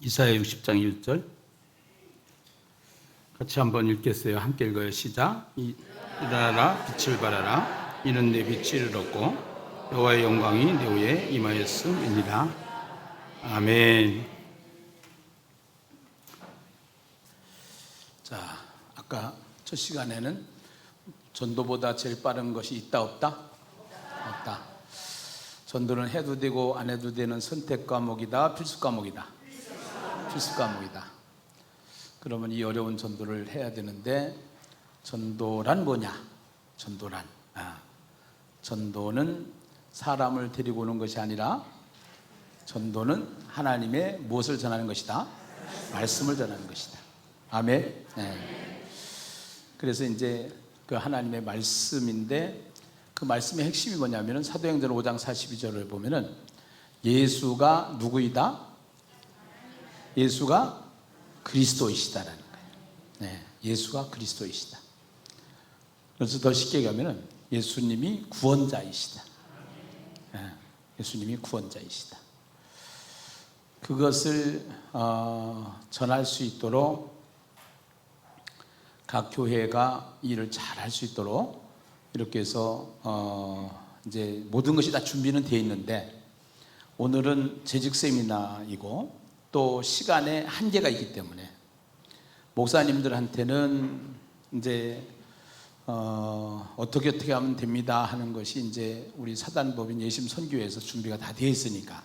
이사야 60장 1절 같이 한번 읽겠어요. 함께 읽어요. 시작. 일어나라 빛을 발하라. 이는 내 빛이 이르렀고 여호와의 영광이 내 위에 임하였음이니라. 아멘. 자, 아까 첫 시간에는 전도보다 제일 빠른 것이 있다 없다? 없다. 전도는 해도 되고 안 해도 되는 선택 과목이다, 필수 과목이다? 필수 과목이다. 그러면 이 어려운 전도를 해야 되는데, 전도란 뭐냐? 전도는 사람을 데리고 오는 것이 아니라 전도는 하나님의 무엇을 전하는 것이다? 말씀을 전하는 것이다. 아멘. 네. 그래서 이제 그 하나님의 말씀인데, 그 말씀의 핵심이 뭐냐면은 사도행전 5장 42절을 보면은 예수가 누구이다? 예수가 그리스도이시다라는 거예요. 네, 예수가 그리스도이시다. 그래서 더 쉽게 얘기하면은 예수님이 구원자이시다. 네, 예수님이 구원자이시다. 그것을 전할 수 있도록 각 교회가 일을 잘 할 수 있도록 이렇게 해서 이제 모든 것이 다 준비는 되어 있는데, 오늘은 재직 세미나이고 또 시간에 한계가 있기 때문에 목사님들한테는 이제 어떻게 하면 됩니다 하는 것이 이제 우리 사단법인 예심 선교회에서 준비가 다 되어 있으니까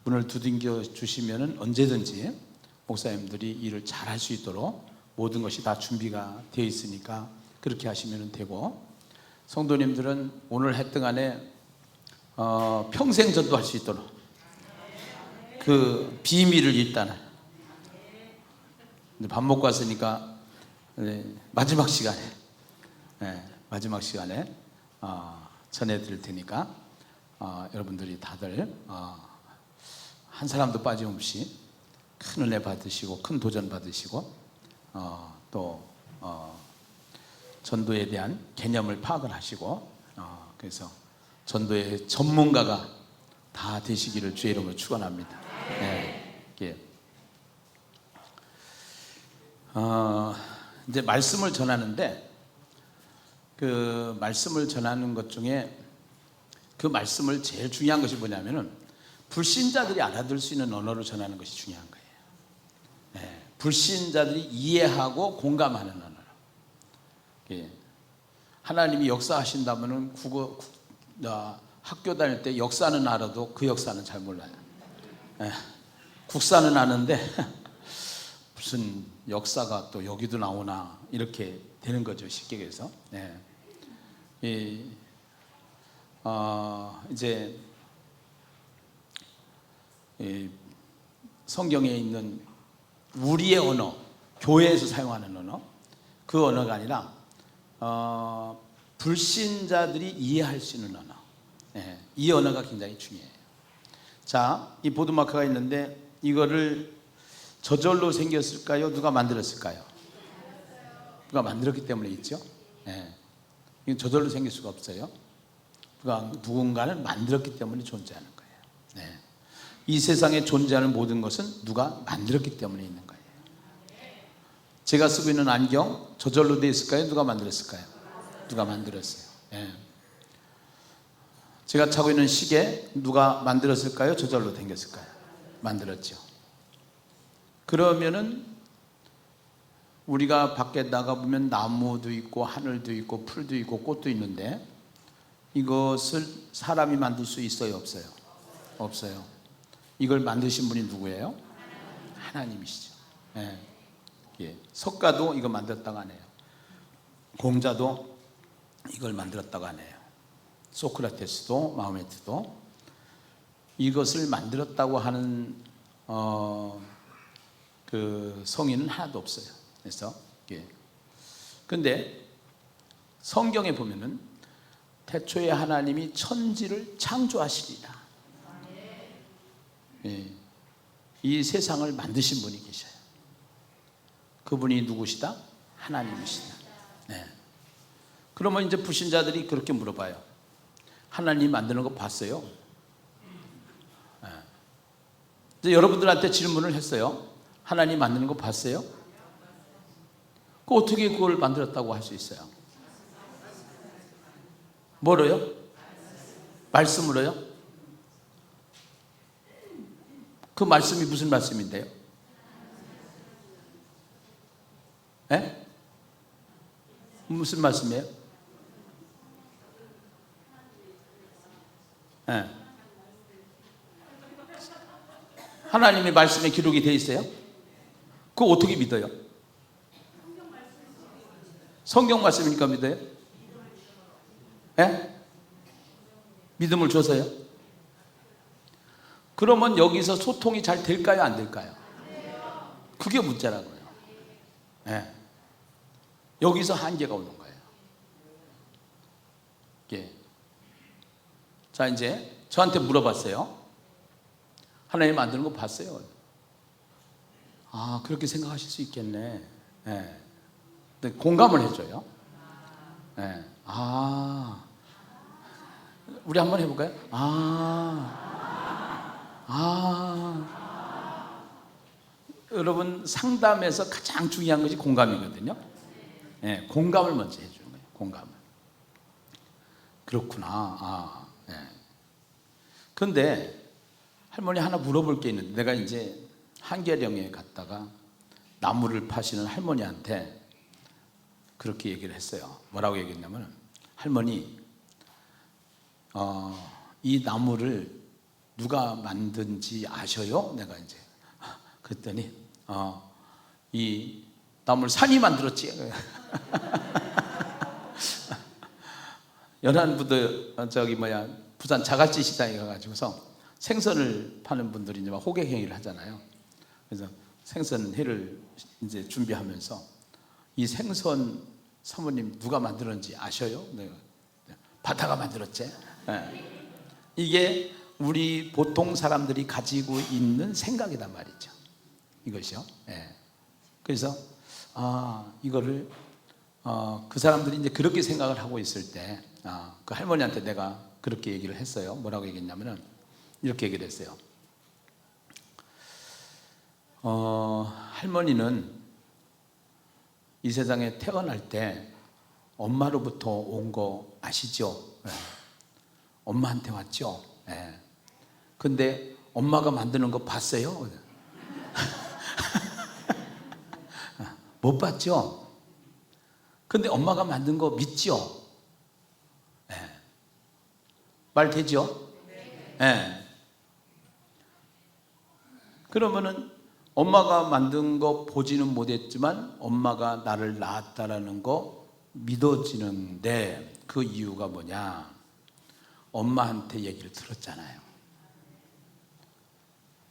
문을 두들겨 주시면은 언제든지 목사님들이 일을 잘 할 수 있도록 모든 것이 다 준비가 되어 있으니까 그렇게 하시면 되고, 성도님들은 오늘 했던 안에 평생 전도할 수 있도록 그 비밀을 일단은 밥 먹고 왔으니까 마지막 시간에 전해드릴 테니까 여러분들이 다들 한 사람도 빠짐없이 큰 은혜 받으시고 큰 도전 받으시고 또 전도에 대한 개념을 파악을 하시고 그래서 전도의 전문가가 다 되시기를 주의 이름으로 축원합니다. 네. 이제 말씀을 전하는데, 그 말씀을 전하는 것 중에 그 말씀을 제일 중요한 것이 뭐냐면은 불신자들이 알아들 수 있는 언어로 전하는 것이 중요한 거예요. 네. 불신자들이 이해하고 공감하는 언어로. 하나님이 역사하신다면은 학교 다닐 때 역사는 알아도 그 역사는 잘 몰라요. 국사는 아는데 무슨 역사가 또 여기도 나오나 이렇게 되는 거죠, 쉽게 얘기해서. 이제 성경에 있는 우리의 언어, 교회에서 사용하는 언어, 그 언어가 아니라 불신자들이 이해할 수 있는 언어, 이 언어가 굉장히 중요해요. 자, 이 보드마크가 있는데 이거를 저절로 생겼을까요? 누가 만들었을까요? 누가 만들었기 때문에 있죠. 이건 저절로 생길 수가 없어요. 누군가는 만들었기 때문에 존재하는 거예요. 이 세상에 존재하는 모든 것은 누가 만들었기 때문에 있는 거예요. 제가 쓰고 있는 안경 저절로 되어 있을까요? 누가 만들었을까요? 누가 만들었어요. 제가 차고 있는 시계 누가 만들었을까요? 저절로 생겼을까요? 만들었죠. 그러면은 우리가 밖에 나가보면 나무도 있고 하늘도 있고 풀도 있고 꽃도 있는데, 이것을 사람이 만들 수 있어요? 없어요? 없어요. 이걸 만드신 분이 누구예요? 하나님이시죠. 석가도 이거 만들었다고 하네요. 공자도 이걸 만들었다고 하네요. 소크라테스도 마호메트도 이것을 만들었다고 하는 그 성인은 하나도 없어요. 그래서 근데 성경에 보면은 태초에 하나님이 천지를 창조하시리라. 이 세상을 만드신 분이 계셔요. 그분이 누구시다? 하나님이시다. 그러면 이제 불신자들이 그렇게 물어봐요. 하나님 만드는 거 봤어요? 이제 여러분들한테 질문을 했어요. 하나님 만드는 거 봤어요? 그 어떻게 그걸 만들었다고 할 수 있어요? 뭐로요? 말씀으로요? 그 말씀이 무슨 말씀인데요? 예? 무슨 말씀이에요? 예. 하나님의 말씀에 기록이 되어 있어요? 그거 어떻게 믿어요? 성경 말씀이니까 믿어요? 예? 믿음을 줘서요? 그러면 여기서 소통이 잘 될까요? 안 될까요? 그게 문제라고요. 예. 여기서 한계가 오는 거예요. 예. 자, 이제 저한테 물어봤어요. 하나님 만드는 거 봤어요? 아, 그렇게 생각하실 수 있겠네. 예. 근데 공감을 해줘요. 예. 아, 우리 한번 해볼까요? 여러분, 상담에서 가장 중요한 것이 공감이거든요. 예, 공감을 먼저 해주는 거예요. 공감을. 그렇구나. 예. 그런데 할머니 하나 물어볼 게 있는데, 내가 이제 한계령에 갔다가 나무를 파시는 할머니한테 그렇게 얘기를 했어요. 뭐라고 얘기했냐면, 할머니, 이 나무를 누가 만든지 아셔요? 내가 이제 그랬더니 이 나무를 산이 만들었지. 연안부도 부산 자갈치 시장에 가가지고서 생선을 파는 분들이 이제 막 호객 행위를 하잖아요. 그래서 생선 회를 이제 준비하면서 이 생선 사모님 누가 만들었는지 아셔요? 내가 바다가 만들었지. 네. 이게 우리 보통 사람들이 가지고 있는 생각이란 말이죠. 이것이요. 네. 그래서 이거를 그 사람들이 이제 그렇게 생각을 하고 있을 때 그 할머니한테 내가 그렇게 얘기를 했어요. 뭐라고 얘기했냐면은 이렇게 얘기를 했어요. 할머니는 이 세상에 태어날 때 엄마로부터 온 거 아시죠? 네. 엄마한테 왔죠? 네. 근데 엄마가 만드는 거 봤어요? 못 봤죠? 근데 엄마가 만든 거 믿죠? 네. 말 되죠? 네. 그러면은 엄마가 만든 거 보지는 못했지만 엄마가 나를 낳았다라는 거 믿어지는데 그 이유가 뭐냐? 엄마한테 얘기를 들었잖아요.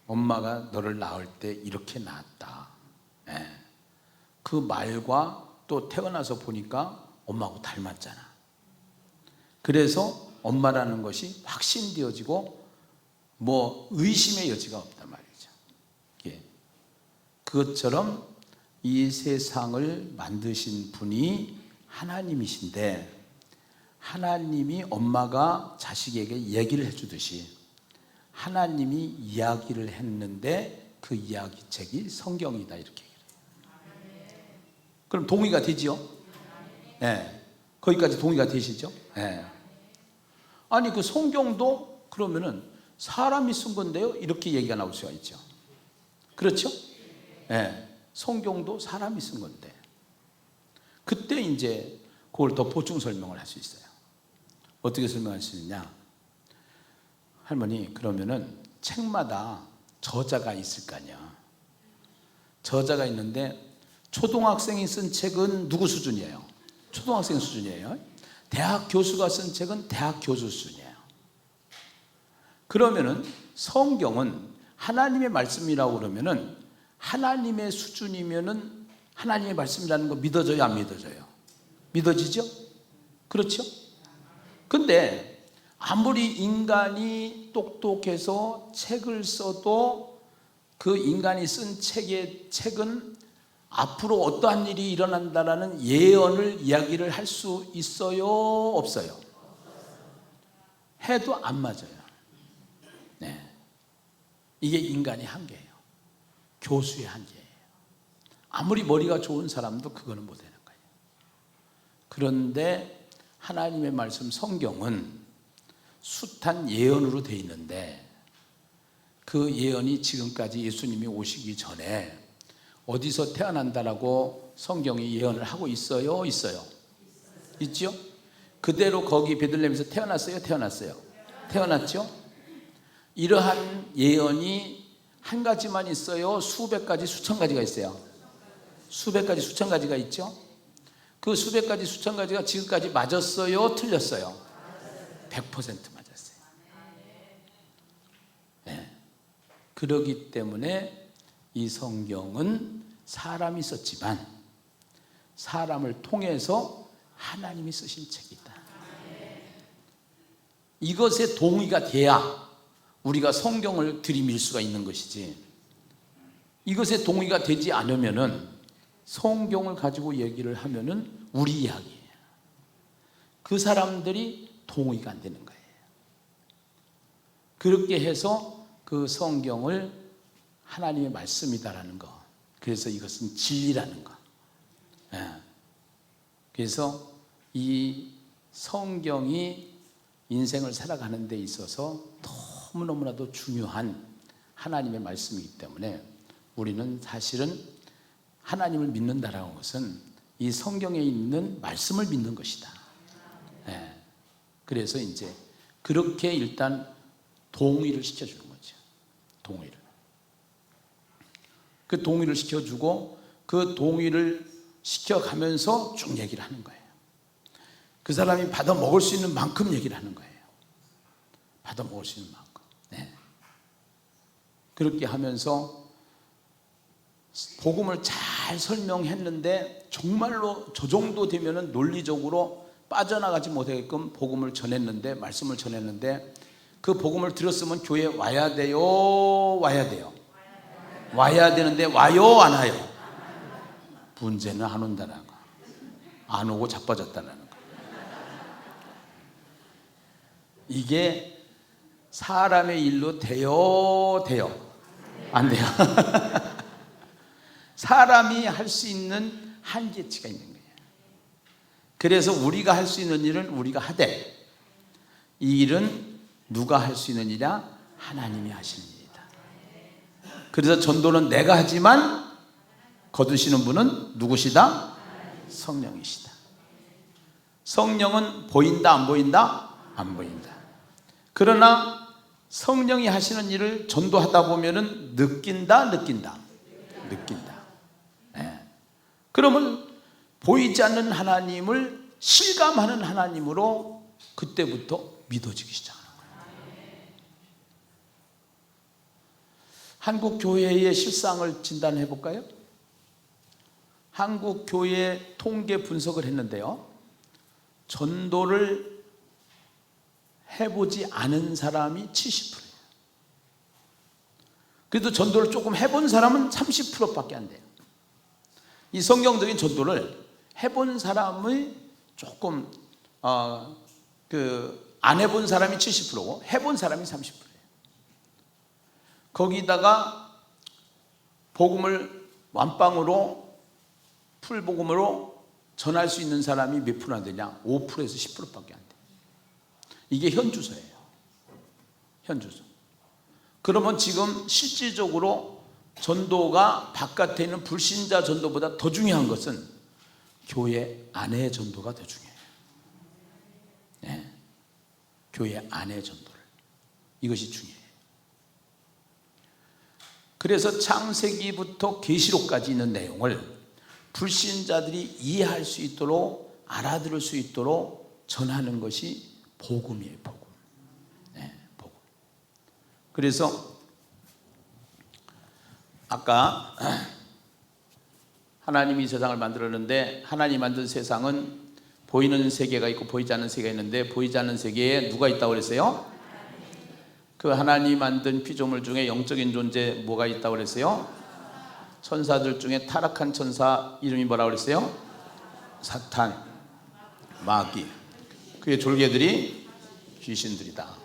엄마가 너를 낳을 때 이렇게 낳았다. 네. 그 말과 또 태어나서 보니까 엄마하고 닮았잖아. 그래서 엄마라는 것이 확신되어지고 뭐 의심의 여지가 없단 말이죠. 예. 그것처럼 이 세상을 만드신 분이 하나님이신데 하나님이 엄마가 자식에게 얘기를 해주듯이 하나님이 이야기를 했는데 그 이야기책이 성경이다 이렇게 얘기해요. 그럼 동의가 되지요? 네. 거기까지 동의가 되시죠? 네. 아니 그 성경도 그러면은 사람이 쓴 건데요? 이렇게 얘기가 나올 수가 있죠. 그렇죠? 네. 성경도 사람이 쓴 건데 그때 이제 그걸 더 보충 설명을 할 수 있어요. 어떻게 설명할 수 있느냐? 할머니 그러면은 책마다 저자가 있을 거 아니야. 저자가 있는데 초등학생이 쓴 책은 누구 수준이에요? 초등학생 수준이에요. 대학 교수가 쓴 책은 대학 교수 수준이에요. 그러면은 성경은 하나님의 말씀이라고 그러면은 하나님의 수준이면은 하나님의 말씀이라는 거 믿어져요, 안 믿어져요? 믿어지죠? 그렇죠? 근데 아무리 인간이 똑똑해서 책을 써도 그 인간이 쓴 책은 앞으로 어떠한 일이 일어난다라는 예언을 이야기를 할 수 있어요? 없어요? 해도 안 맞아요. 네. 이게 인간의 한계예요. 교수의 한계예요. 아무리 머리가 좋은 사람도 그거는 못하는 거예요. 그런데 하나님의 말씀 성경은 숱한 예언으로 되어 있는데 그 예언이 지금까지 예수님이 오시기 전에 어디서 태어난다라고 성경이 예언을 하고 있어요? 있어요? 있죠? 그대로 거기 베들레헴에서 태어났어요? 태어났죠? 이러한 예언이 한 가지만 있어요? 수백 가지, 수천 가지가 있어요? 수백 가지, 수천 가지가 있죠? 그 수백 가지, 수천 가지가 지금까지 맞았어요? 틀렸어요? 100% 맞았어요. 네. 그러기 때문에 이 성경은 사람이 썼지만 사람을 통해서 하나님이 쓰신 책이다. 이것에 동의가 돼야 우리가 성경을 들이밀 수가 있는 것이지, 이것에 동의가 되지 않으면은 성경을 가지고 얘기를 하면은 우리 이야기예요. 그 사람들이 동의가 안 되는 거예요. 그렇게 해서 그 성경을 하나님의 말씀이다라는 거, 그래서 이것은 진리라는 거. 그래서 이 성경이 인생을 살아가는 데 있어서 너무너무나도 중요한 하나님의 말씀이기 때문에 우리는 사실은 하나님을 믿는다라는 것은 이 성경에 있는 말씀을 믿는 것이다. 그래서 이제 그렇게 일단 동의를 시켜주는 거죠. 동의를. 그 동의를 시켜주고 그 동의를 시켜가면서 쭉 얘기를 하는 거예요. 그 사람이 받아 먹을 수 있는 만큼 얘기를 하는 거예요. 받아 먹을 수 있는 만큼. 그렇게 하면서 복음을 잘 설명했는데 정말로 저 정도 되면은 논리적으로 빠져나가지 못하게끔 복음을 전했는데, 말씀을 전했는데, 그 복음을 들었으면 교회에 와야 돼요? 와야 돼요? 와야 되는데 와요? 안 와요? 문제는 안 온다는 거. 안 오고 자빠졌다는 거. 이게 사람의 일로 돼요? 돼요? 안 돼요. 사람이 할 수 있는 한계치가 있는 거예요. 그래서 우리가 할 수 있는 일은 우리가 하되, 이 일은 누가 할 수 있는 일이야? 하나님이 하시는 일이다. 그래서 전도는 내가 하지만 거두시는 분은 누구시다? 성령이시다. 성령은 보인다, 안 보인다? 안 보인다. 그러나 성령이 하시는 일을 전도하다 보면은 느낀다. 그러면 보이지 않는 하나님을 실감하는 하나님으로 그때부터 믿어지기 시작하는 거예요. 한국 교회의 실상을 진단해 볼까요? 한국 교회 통계 분석을 했는데요, 전도를 해보지 않은 사람이 70%예요. 그래도 전도를 조금 해본 사람은 30%밖에 안 돼요. 이 성경적인 전도를 해본 사람의 조금 안 해본 사람이 70%고 해본 사람이 30%예요. 거기다가 복음을 완빵으로, 풀복음으로 전할 수 있는 사람이 몇 프로 안 되냐? 5%에서 10%밖에 안 돼요. 이게 현주소예요. 현주소. 그러면 지금 실질적으로 전도가 바깥에 있는 불신자 전도보다 더 중요한 것은 교회 안의 전도가 더 중요해요. 교회 안의 전도를. 이것이 중요해요. 그래서 창세기부터 계시록까지 있는 내용을 불신자들이 이해할 수 있도록, 알아들을 수 있도록 전하는 것이 복음이에요. 복음. 복음. 그래서 아까 하나님이 세상을 만들었는데, 하나님 만든 세상은 보이는 세계가 있고 보이지 않는 세계가 있는데, 보이지 않는 세계에 누가 있다고 그랬어요? 그 하나님 만든 피조물 중에 영적인 존재 뭐가 있다고 그랬어요? 천사들 중에 타락한 천사 이름이 뭐라고 그랬어요? 사탄, 마귀. 그의 졸개들이 귀신들이다.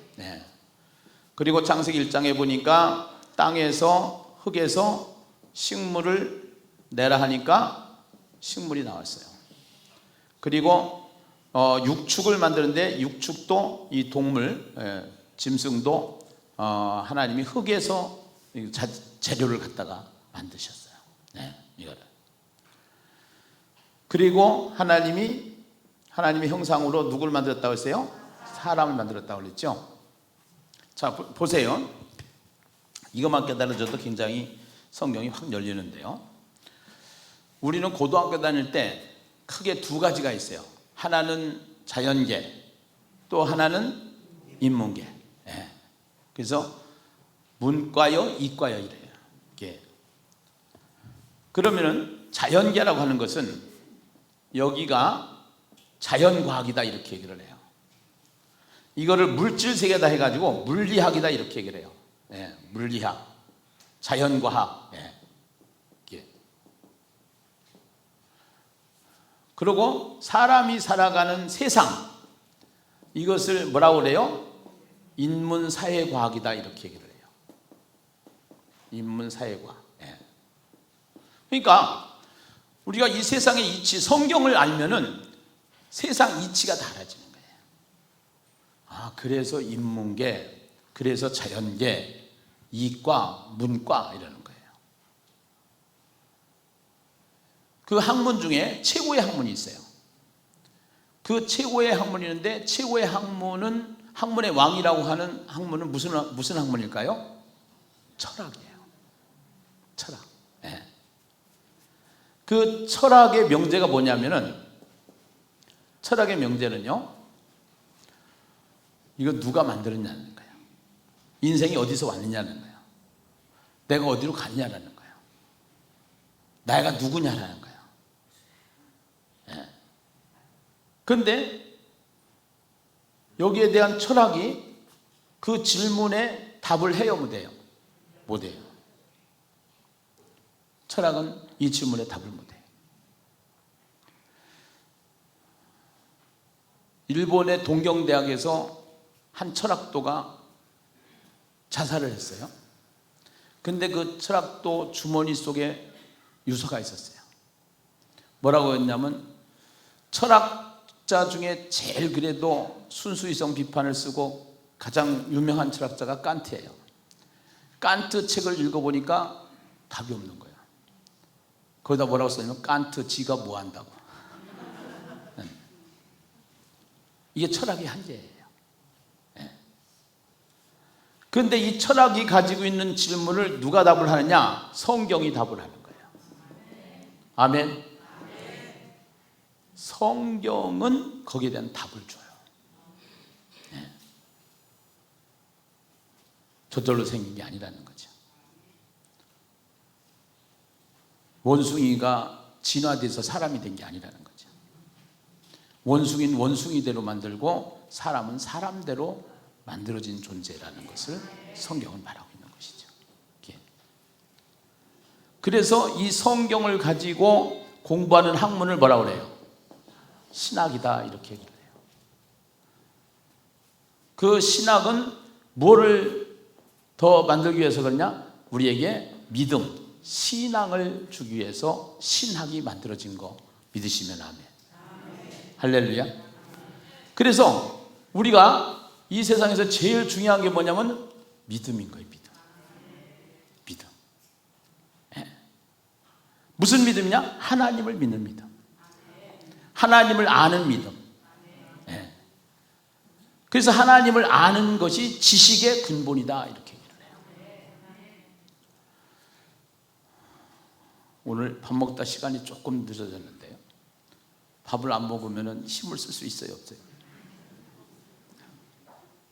그리고 창세기 1장에 보니까 땅에서 흙에서 식물을 내라 하니까 식물이 나왔어요. 그리고 육축을 만드는데 육축도 이 동물, 짐승도 하나님이 흙에서 재료를 갖다가 만드셨어요. 네, 이거를. 그리고 하나님의 형상으로 누굴 만들었다고 했어요? 사람을 만들었다고 그랬죠. 자, 보세요. 이것만 깨달아줘도 굉장히 성경이 확 열리는데요. 우리는 고등학교 다닐 때 크게 두 가지가 있어요. 하나는 자연계, 또 하나는 인문계. 예. 그래서 문과요, 이과요 이래요. 예. 그러면은 자연계라고 하는 것은 여기가 자연과학이다 이렇게 얘기를 해요. 이거를 물질세계다 해가지고 물리학이다 이렇게 얘기를 해요. 예. 물리학, 자연과학. 예. 그리고 사람이 살아가는 세상, 이것을 뭐라고 그래요? 인문사회과학이다 이렇게 얘기를 해요. 인문사회과학. 예. 그러니까 우리가 이 세상의 이치, 성경을 알면은 세상 이치가 달라지는 거예요. 그래서 인문계, 그래서 자연계, 이과, 문과 이러는 거예요. 그 학문 중에 최고의 학문이 있어요. 그 최고의 학문이 있는데 최고의 학문은, 학문의 왕이라고 하는 학문은 무슨 학문일까요? 철학이에요. 철학. 네. 그 철학의 명제가 뭐냐면은, 철학의 명제는요, 이거 누가 만들었냐는 거예요. 인생이 어디서 왔느냐는 거예요. 내가 어디로 갔냐라는 거예요. 나가 누구냐라는 거예요. 그런데 여기에 대한 철학이 그 질문에 답을 해요, 못해요? 못해요. 철학은 이 질문에 답을 못해요. 일본의 동경대학에서 한 철학도가 자살을 했어요. 근데 그 철학도 주머니 속에 유서가 있었어요. 뭐라고 했냐면, 철학자 중에 제일 그래도 순수이성 비판을 쓰고 가장 유명한 철학자가 칸트예요. 칸트 책을 읽어보니까 답이 없는 거예요. 거기다 뭐라고 써냐면, 칸트 지가 뭐 한다고. 이게 철학의 한계예요. 그런데 이 철학이 가지고 있는 질문을 누가 답을 하느냐? 성경이 답을 하는 거예요. 아멘. 성경은 거기에 대한 답을 줘요. 저절로 생긴 게 아니라는 거죠. 원숭이가 진화돼서 사람이 된 게 아니라는 거죠. 원숭이는 원숭이대로 만들고 사람은 사람대로 만들어진 존재라는 것을 성경은 말하고 있는 것이죠. 그래서 이 성경을 가지고 공부하는 학문을 뭐라고 그래요? 신학이다 이렇게 얘기를 해요. 그 신학은 뭐를 더 만들기 위해서 그러냐? 우리에게 믿음, 신앙을 주기 위해서 신학이 만들어진 거 믿으시면 아멘. 할렐루야. 그래서 우리가 이 세상에서 제일 중요한 게 뭐냐면 믿음인 거예요. 믿음. 무슨 믿음이냐? 하나님을 믿는 믿음. 하나님을 아는 믿음. 그래서 하나님을 아는 것이 지식의 근본이다 이렇게 얘기를 해요. 오늘 밥 먹다 시간이 조금 늦어졌는데요, 밥을 안 먹으면 힘을 쓸 수 있어요, 없어요?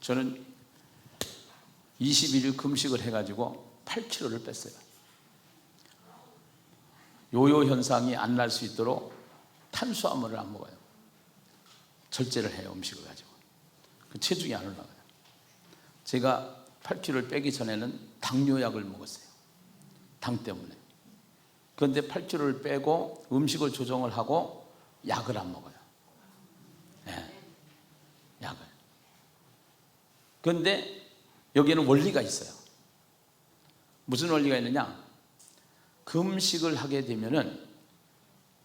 저는 21일 금식을 해가지고 8kg를 뺐어요. 요요 현상이 안 날 수 있도록 탄수화물을 안 먹어요. 절제를 해요, 음식을 가지고. 그 체중이 안 올라가요. 제가 8kg를 빼기 전에는 당뇨약을 먹었어요. 당 때문에. 그런데 8kg를 빼고 음식을 조정을 하고 약을 안 먹어요. 약을. 그런데 여기에는 원리가 있어요. 무슨 원리가 있느냐? 금식을 하게 되면은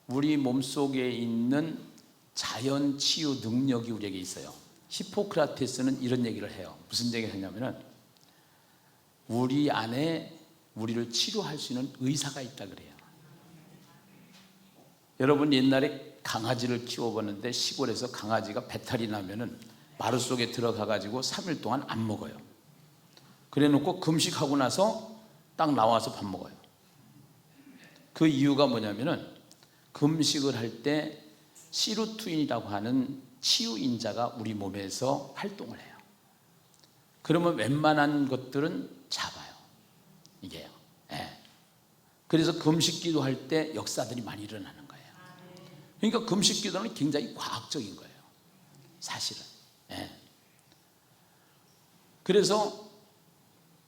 우리 몸속에 있는 자연 치유 능력이 우리에게 있어요. 히포크라테스는 이런 얘기를 해요. 무슨 얘기를 했냐면은 우리 안에 우리를 치료할 수 있는 의사가 있다 그래요. 여러분 옛날에 강아지를 키워봤는데 시골에서 강아지가 배탈이 나면은 마루 속에 들어가 가지고 3일 동안 안 먹어요. 그래 놓고 금식하고 나서 딱 나와서 밥 먹어요. 그 이유가 뭐냐면은 금식을 할 때 시루투인이라고 하는 치유인자가 우리 몸에서 활동을 해요. 그러면 웬만한 것들은 잡아요. 이게요. 예. 그래서 금식 기도할 때 역사들이 많이 일어나는 거예요. 그러니까 금식 기도는 굉장히 과학적인 거예요. 사실은. 예. 그래서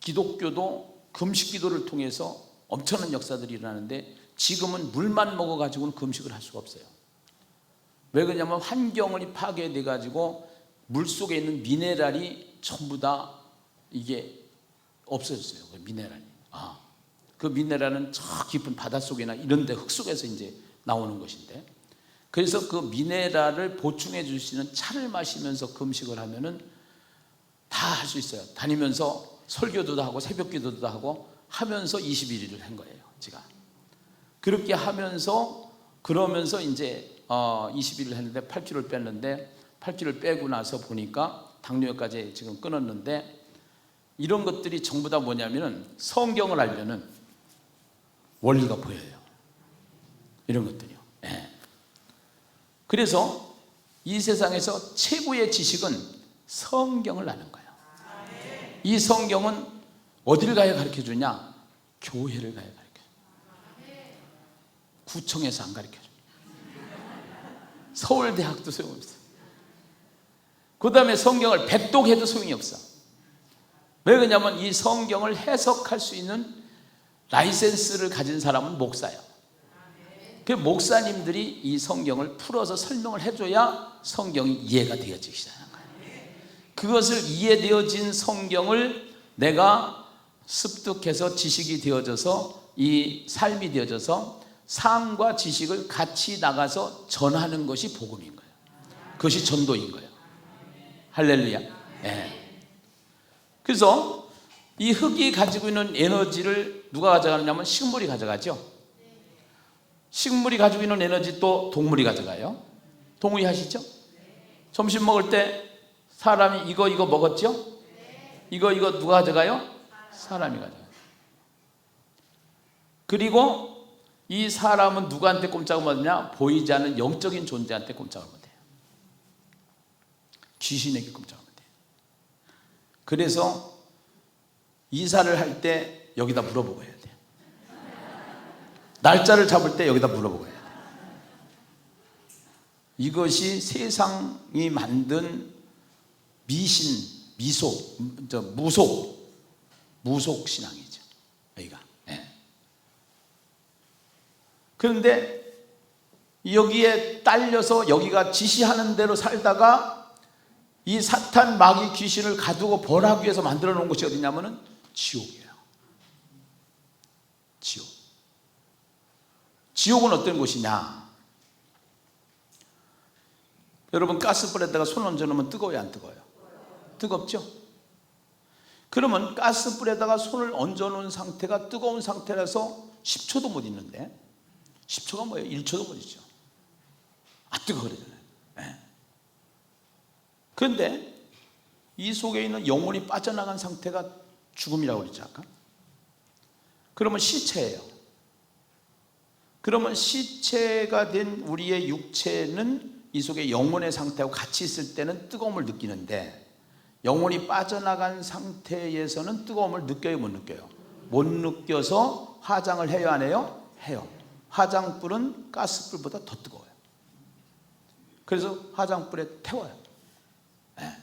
기독교도 금식 기도를 통해서 엄청난 역사들이 일어나는데 지금은 물만 먹어가지고는 금식을 할 수가 없어요. 왜 그러냐면 환경이 파괴돼 가지고 물속에 있는 미네랄이 전부 다 이게 없어졌어요. 그 미네랄이. 그 미네랄은 저 깊은 바닷속이나 이런 데 흙 속에서 이제 나오는 것인데, 그래서 그 미네랄을 보충해 줄 수 있는 차를 마시면서 금식을 하면은 다 할 수 있어요. 다니면서 설교도 하고 새벽 기도도 하고 하면서 21일을 한 거예요. 제가 그렇게 하면서 그러면서 이제 21일 했는데 8kg를 뺐는데 8kg를 빼고 나서 보니까 당뇨까지 지금 끊었는데, 이런 것들이 전부 다 뭐냐면은 성경을 알면은 원리가 보여요. 이런 것들이요. 네. 그래서 이 세상에서 최고의 지식은 성경을 아는 거예요. 이 성경은 어디를 가야 가르쳐 주냐? 교회를 가야 가르쳐 줘요. 구청에서 안 가르쳐 줘요. 서울대학도 소용없어요. 그 다음에 성경을 백독해도 소용이 없어. 왜 그러냐면 이 성경을 해석할 수 있는 라이센스를 가진 사람은 목사예요. 그 목사님들이 이 성경을 풀어서 설명을 해줘야 성경이 이해가 되어지기 시작하는 거예요. 그것을 이해되어진 성경을 내가 습득해서 지식이 되어져서 이 삶이 되어져서 삶과 지식을 같이 나가서 전하는 것이 복음인 거예요. 그것이 전도인 거예요. 할렐루야. 네. 그래서 이 흙이 가지고 있는 에너지를 누가 가져가느냐면 식물이 가져가죠. 식물이 가지고 있는 에너지 또 동물이 가져가요. 동의하시죠? 점심 먹을 때 사람이 이거 먹었죠? 이거 누가 가져가요? 사람이 가져가요. 그리고 이 사람은 누구한테 꼼짝을 못하냐? 보이지 않는 영적인 존재한테 꼼짝을 못해요. 귀신에게 꼼짝을 못해요. 그래서 이사를 할 때 여기다 물어보고 해야 돼요. 날짜를 잡을 때 여기다 물어보고 해야 돼요. 이것이 세상이 만든 미신, 무속 신앙이죠. 여기가. 네. 그런데 여기에 딸려서 여기가 지시하는 대로 살다가 이 사탄 마귀 귀신을 가두고 벌하기 위해서 만들어 놓은 곳이 어디냐면은 지옥이에요. 지옥. 지옥은 어떤 곳이냐? 여러분 가스불에다가 손 얹어 놓으면 뜨거워요, 안 뜨거워요? 뜨겁죠? 그러면 가스불에다가 손을 얹어 놓은 상태가 뜨거운 상태라서 10초도 못 있는데, 10초가 뭐예요? 1초도 못 있죠. 뜨거워 그러잖아요. 네. 그런데 이 속에 있는 영혼이 빠져나간 상태가 죽음이라고 그랬죠 아까? 그러면 시체예요. 그러면 시체가 된 우리의 육체는 이 속에 영혼의 상태하고 같이 있을 때는 뜨거움을 느끼는데, 영혼이 빠져나간 상태에서는 뜨거움을 느껴요, 못 느껴요? 못 느껴서 화장을 해요, 안 해요? 해요. 화장불은 가스불보다 더 뜨거워요. 그래서 화장불에 태워요. 네.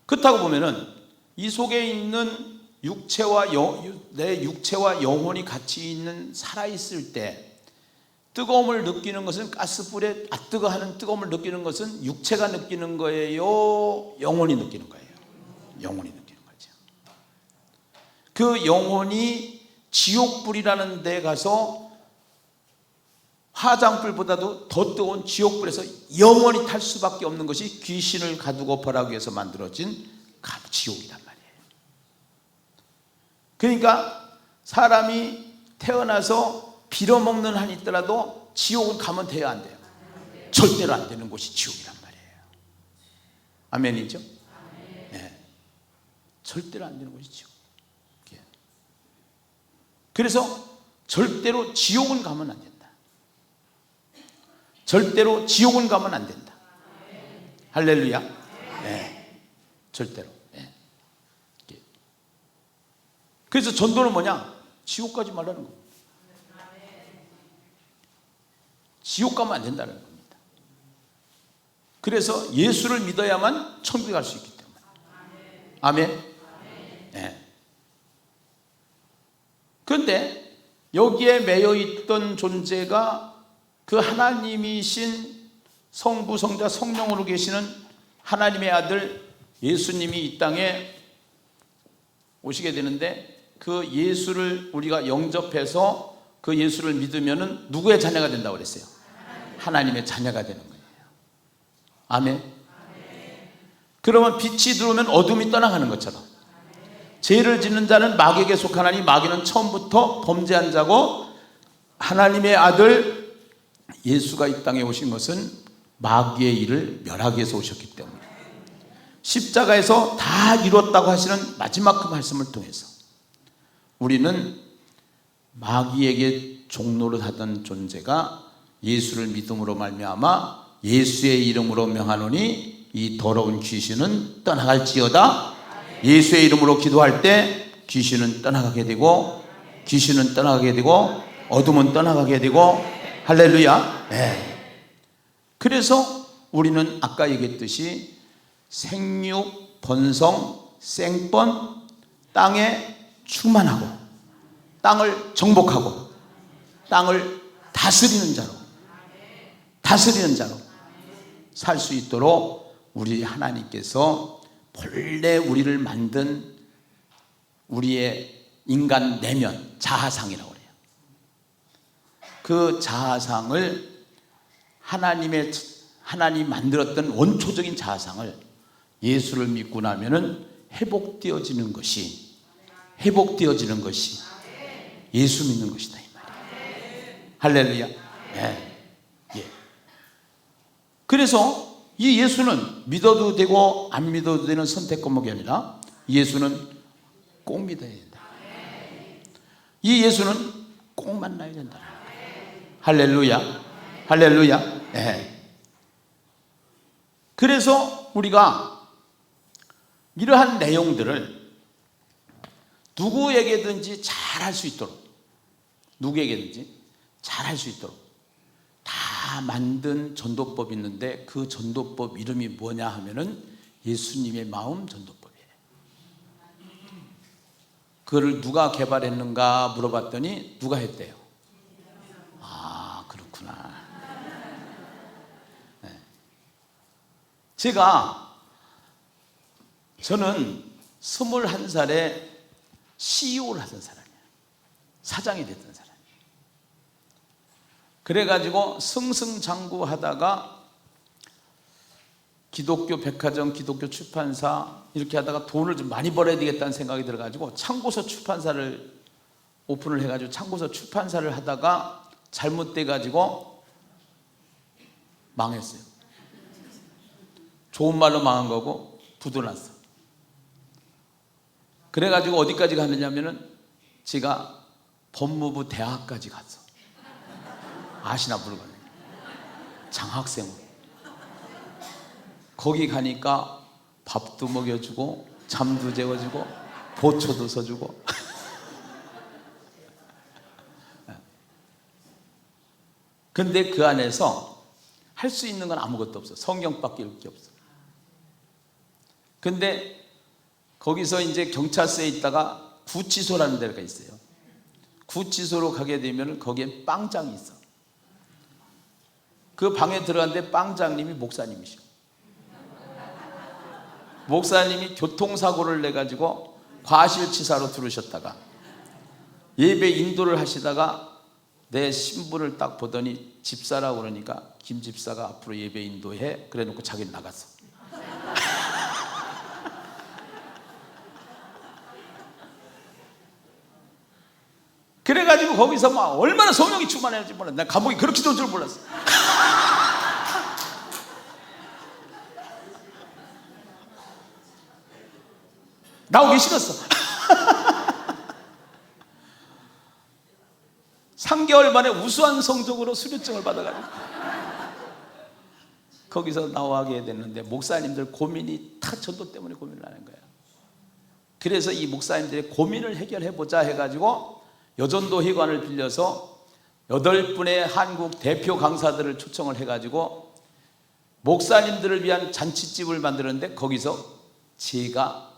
그렇다고 보면은 이 속에 있는 내 육체와 영혼이 같이 있는 살아있을 때 뜨거움을 느끼는 것은 가스불에 뜨거워하는 뜨거움을 느끼는 것은 육체가 느끼는 거예요, 영혼이 느끼는 거예요? 영혼이 느끼는 거죠. 그 영혼이 지옥불이라는 데 가서 화장불보다도 더 뜨거운 지옥불에서 영원히 탈 수밖에 없는 것이 귀신을 가두고 벌하기 위해서 만들어진 지옥이란 말이에요. 그러니까 사람이 태어나서 빌어먹는 한이 있더라도 지옥은 가면 돼요, 안 돼요? 절대로 안 되는 곳이 지옥이란 말이에요. 아멘이죠? 네. 절대로 안 되는 곳이 지옥. 그래서 절대로 지옥은 가면 안 된다. 절대로 지옥은 가면 안 된다. 할렐루야. 네. 절대로. 네. 그래서 전도는 뭐냐? 지옥 가지 말라는 겁니다. 지옥 가면 안 된다는 겁니다. 그래서 예수를 믿어야만 천국에 갈 수 있기 때문에. 아멘. 네. 그런데 여기에 매여 있던 존재가 그 하나님이신 성부, 성자, 성령으로 계시는 하나님의 아들 예수님이 이 땅에 오시게 되는데, 그 예수를 우리가 영접해서 그 예수를 믿으면은 누구의 자녀가 된다고 그랬어요? 하나님의 자녀가 되는 거예요. 아멘. 그러면 빛이 들어오면 어둠이 떠나가는 것처럼, 죄를 짓는 자는 마귀에게 속하나니 마귀는 처음부터 범죄한 자고, 하나님의 아들 예수가 이 땅에 오신 것은 마귀의 일을 멸하기 위해서 오셨기 때문에, 십자가에서 다 이뤘다고 하시는 마지막 그 말씀을 통해서 우리는 마귀에게 종노릇 하던 존재가 예수를 믿음으로 말미암아 예수의 이름으로 명하노니 이 더러운 귀신은 떠나갈지어다. 예수의 이름으로 기도할 때 귀신은 떠나가게 되고, 귀신은 떠나가게 되고, 어둠은 떠나가게 되고. 할렐루야. 네. 그래서 우리는 아까 얘기했듯이 생육, 번성, 생번, 땅에 충만하고 땅을 정복하고 땅을 다스리는 자로 살 수 있도록 우리 하나님께서 본래 우리를 만든 우리의 인간 내면, 자아상이라고 그래요. 그 자아상을 하나님 만들었던 원초적인 자아상을 예수를 믿고 나면은 회복되어지는 것이 예수 믿는 것이다, 이 말이에요. 할렐루야. 네. 예. 그래서 이 예수는 믿어도 되고 안 믿어도 되는 선택 과목이 아니라 예수는 꼭 믿어야 된다. 이 예수는 꼭 만나야 된다. 할렐루야. 할렐루야. 네. 그래서 우리가 이러한 내용들을 누구에게든지 잘할 수 있도록, 다 만든 전도법이 있는데, 그 전도법 이름이 뭐냐 하면은 예수님의 마음 전도법이에요. 그걸 누가 개발했는가 물어봤더니 누가 했대요? 아, 그렇구나. 네. 저는 21살에 CEO를 하던 사람이에요. 사장이 됐던 사람이에요. 그래가지고 승승장구하다가 기독교 백화점, 기독교 출판사 이렇게 하다가 돈을 좀 많이 벌어야 되겠다는 생각이 들어가지고 참고서 출판사를 오픈을 해가지고 참고서 출판사를 하다가 잘못돼가지고 망했어요. 좋은 말로 망한 거고 부도났어. 그래가지고 어디까지 갔느냐면은 제가 법무부 대학까지 갔어. 아시나 모르겠네. 장학생으로. 거기 가니까 밥도 먹여주고 잠도 재워주고 보초도 서주고. 근데 그 안에서 할 수 있는 건 아무것도 없어. 성경밖에 할 게 없어. 근데 거기서 이제 경찰서에 있다가 구치소라는 데가 있어요. 구치소로 가게 되면 거기에 빵장이 있어. 그 방에 들어갔는데 빵장님이 목사님이셔. 목사님이 교통사고를 내가지고 과실치사로 들으셨다가 예배 인도를 하시다가 내 신분을 딱 보더니 집사라고 그러니까 김 집사가 앞으로 예배 인도해 그래 놓고 자기는 나갔어. 그래가지고 거기서 막 얼마나 성령이 충만했는지 몰랐어. 난 감옥이 그렇게 좋은 줄 몰랐어. 나오기 싫었어. 3개월 만에 우수한 성적으로 수료증을 받아가지고 거기서 나오게 됐는데 목사님들 고민이 다 전도 때문에 고민을 하는 거예요. 그래서 이 목사님들의 고민을 해결해보자 해가지고 여전도 회관을 빌려서 8분의 한국 대표 강사들을 초청을 해가지고 목사님들을 위한 잔치집을 만들었는데 거기서 제가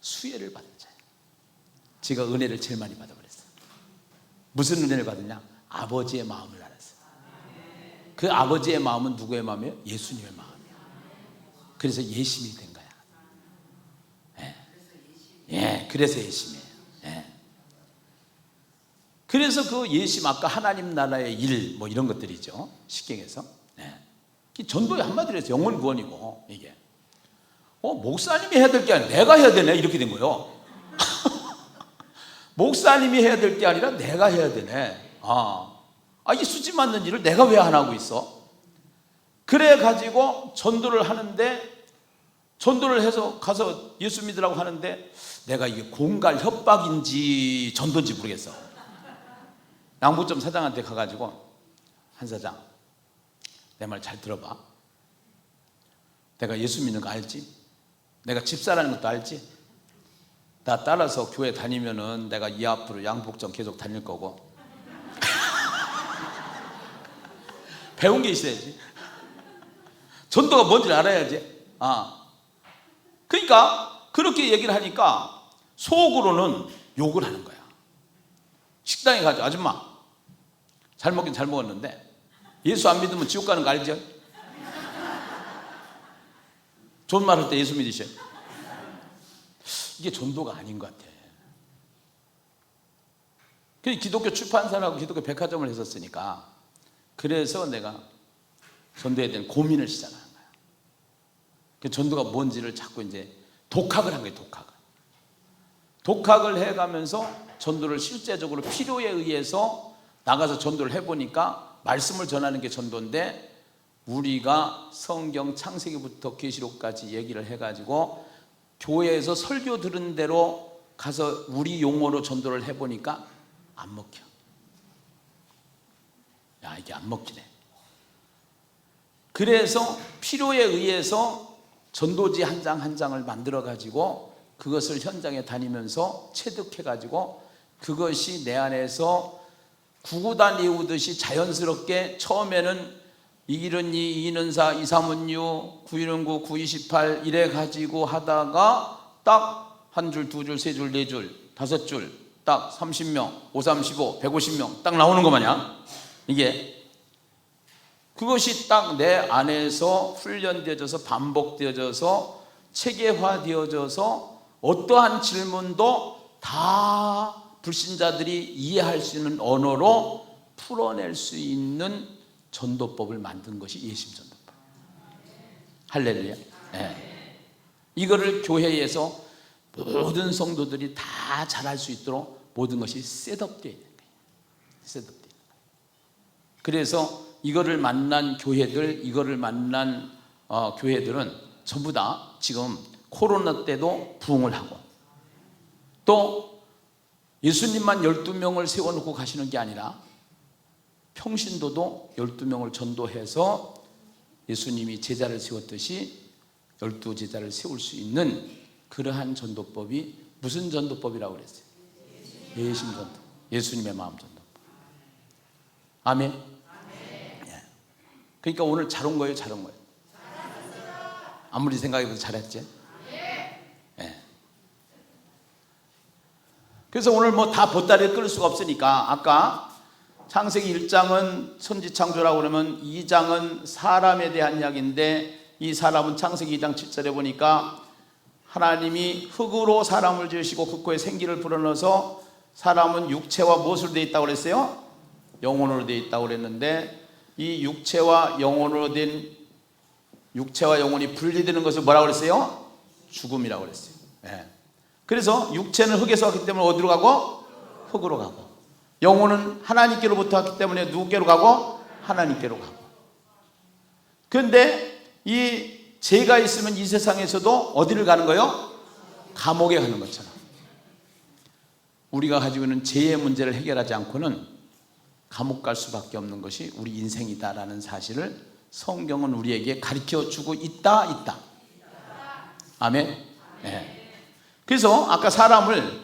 수혜를 받은 자예요. 제가 은혜를 제일 많이 받아버렸어요. 무슨 은혜를 받았냐? 아버지의 마음을 알았어요. 그 아버지의 마음은 누구의 마음이에요? 예수님의 마음이에요. 그래서 예심이 된 거야. 예, 그래서 예심이에요. 예. 그래서 그 예심, 아까 하나님 나라의 일, 뭐 이런 것들이죠. 식경에서. 예. 전도의 한마디로 해서 영혼 구원이고, 이게. 목사님이 해야 될 게 아니라 내가 해야 되네. 이렇게 된 거예요. 목사님이 해야 될 게 아니라 내가 해야 되네. 이 수지 맞는 일을 내가 왜 안 하고 있어? 그래 가지고 전도를 하는데, 전도를 해서 가서 예수 믿으라고 하는데 내가 이게 공갈 협박인지 전도인지 모르겠어. 양복점 사장한테 가가지고, 한 사장, 내 말 잘 들어봐. 내가 예수 믿는 거 알지? 내가 집사라는 것도 알지? 나 따라서 교회 다니면은 내가 이 앞으로 양복점 계속 다닐 거고. 배운 게 있어야지. 전도가 뭔지 알아야지. 그러니까 그렇게 얘기를 하니까 속으로는 욕을 하는 거야. 식당에 가죠. 아줌마, 잘 먹긴 잘 먹었는데 예수 안 믿으면 지옥 가는 거 알죠? 좋은 말 할 때 예수 믿으셔. 이게 전도가 아닌 것 같아. 그 기독교 출판사라고 기독교 백화점을 했었으니까, 그래서 내가 전도에 대한 고민을 시작하는 거야. 그 전도가 뭔지를 자꾸 이제 독학을 한 거예요. 독학을 해가면서 전도를 실제적으로 필요에 의해서 나가서 전도를 해보니까 말씀을 전하는 게 전도인데, 우리가 성경 창세기부터 계시록까지 얘기를 해가지고 교회에서 설교 들은 대로 가서 우리 용어로 전도를 해보니까 안 먹혀. 야, 이게 안 먹히네. 그래서 필요에 의해서 전도지 한 장 한 장을 만들어 가지고 그것을 현장에 다니면서 체득해 가지고 그것이 내 안에서 구구단 외우듯이 자연스럽게, 처음에는 212, 214, 236, 919, 928 이래 가지고 하다가 딱 한 줄, 두 줄, 세 줄, 네 줄, 다섯 줄, 딱 30명, 535, 150명 딱 나오는 거 마냥, 이게 그것이 딱 내 안에서 훈련되어져서 반복되어져서 체계화되어져서 어떠한 질문도 다 불신자들이 이해할 수 있는 언어로 풀어낼 수 있는 전도법을 만든 것이 예심전도법. 할렐루야. 네. 이거를 교회에서 모든 성도들이 다 잘할 수 있도록 모든 것이 셋업되어 있는 거예요. 셋업되어 있는 거예요. 그래서 이거를 만난 교회들, 이거를 만난 교회들은 전부 다 지금 코로나 때도 부흥을 하고, 또 예수님만 12명을 세워놓고 가시는 게 아니라 평신도도 12명을 전도해서 예수님이 제자를 세웠듯이 12제자를 세울 수 있는 그러한 전도법이 무슨 전도법이라고 그랬어요? 예심전도. 예수님의 마음 전도법. 아멘. 예. 그러니까 오늘 잘 온 거예요, 잘 온 거예요? 아무리 생각해도 잘했지? 예. 그래서 오늘 뭐 다 보따리를 끌 수가 없으니까, 아까 창세기 1장은 천지창조라고 그러면 2장은 사람에 대한 이야기인데, 이 사람은 창세기 2장 7절에 보니까 하나님이 흙으로 사람을 지으시고 그 코에 생기를 불어넣어서 사람은 육체와 무엇으로 되어 있다고 그랬어요? 영혼으로 되어 있다고 그랬는데, 이 육체와 영혼으로 된, 육체와 영혼이 분리되는 것을 뭐라고 그랬어요? 죽음이라고 그랬어요. 예. 그래서 육체는 흙에서 왔기 때문에 어디로 가고? 흙으로 가고, 영혼은 하나님께로부터 왔기 때문에 누구께로 가고? 하나님께로 가고. 그런데 이 죄가 있으면 이 세상에서도 어디를 가는 거예요? 감옥에 가는 것처럼, 우리가 가지고 있는 죄의 문제를 해결하지 않고는 감옥 갈 수밖에 없는 것이 우리 인생이다라는 사실을 성경은 우리에게 가르쳐 주고 있다. 아멘. 네. 그래서 아까 사람을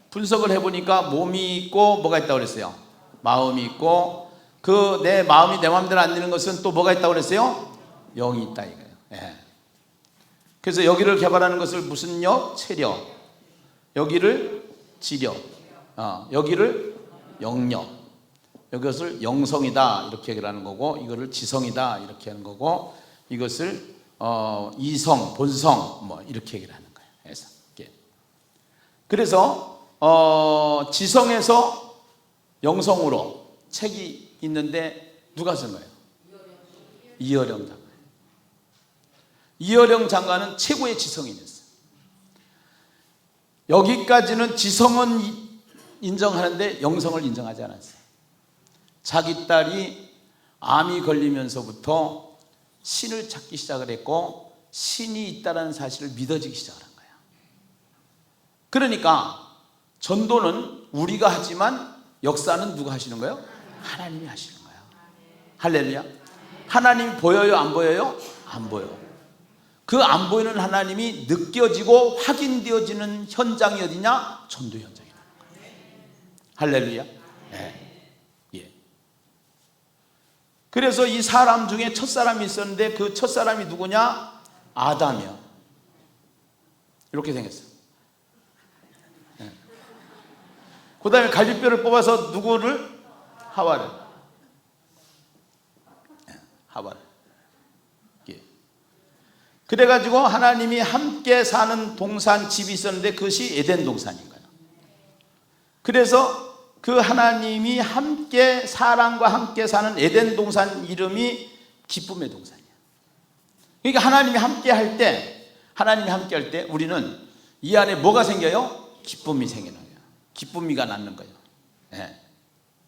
분석을 해보니까 몸이 있고 뭐가 있다고 그랬어요? 마음이 있고, 그 내 마음이 내 마음대로 안 되는 것은 또 뭐가 있다고 그랬어요? 영이 있다 이거예요. 네. 그래서 여기를 개발하는 것을 무슨 력? 체력. 여기를 지력. 여기를 영력. 이것을 영성이다 이렇게 얘기하는 거고, 이거를 지성이다 이렇게 하는 거고, 이것을 이성, 본성 뭐 이렇게 얘기를 하는 거예요. 그래서 지성에서 영성으로 책이 있는데 누가 쓴 거예요? 이어령 장관. 이어령 장관은 최고의 지성인이었어요. 여기까지는 지성은 인정하는데 영성을 인정하지 않았어요. 자기 딸이 암이 걸리면서부터 신을 찾기 시작을 했고, 신이 있다는 사실을 믿어지기 시작을 한 거예요. 그러니까 전도는 우리가 하지만 역사는 누가 하시는 거예요? 하나님이 하시는 거예요. 할렐루야. 하나님이 보여요? 안 보여요? 안 보여. 그 안 보이는 하나님이 느껴지고 확인되어지는 현장이 어디냐? 전도 현장이라는 거예요. 할렐루야. 네. 예. 그래서 이 사람 중에 첫사람이 있었는데 그 첫사람이 누구냐? 아담이야. 이렇게 생겼어요. 네. 그 다음에 갈비뼈를 뽑아서 누구를? 하와를. 네. 하와를. 예. 그래가지고 하나님이 함께 사는 동산 집이 있었는데 그것이 에덴 동산인 거예요. 그래서 그 하나님이 함께, 사람과 함께 사는 에덴 동산 이름이 기쁨의 동산이에요. 그러니까 하나님이 함께 할 때 우리는 이 안에 뭐가 생겨요? 기쁨이 생기는 거예요. 기쁨이가 낳는 거예요. 예.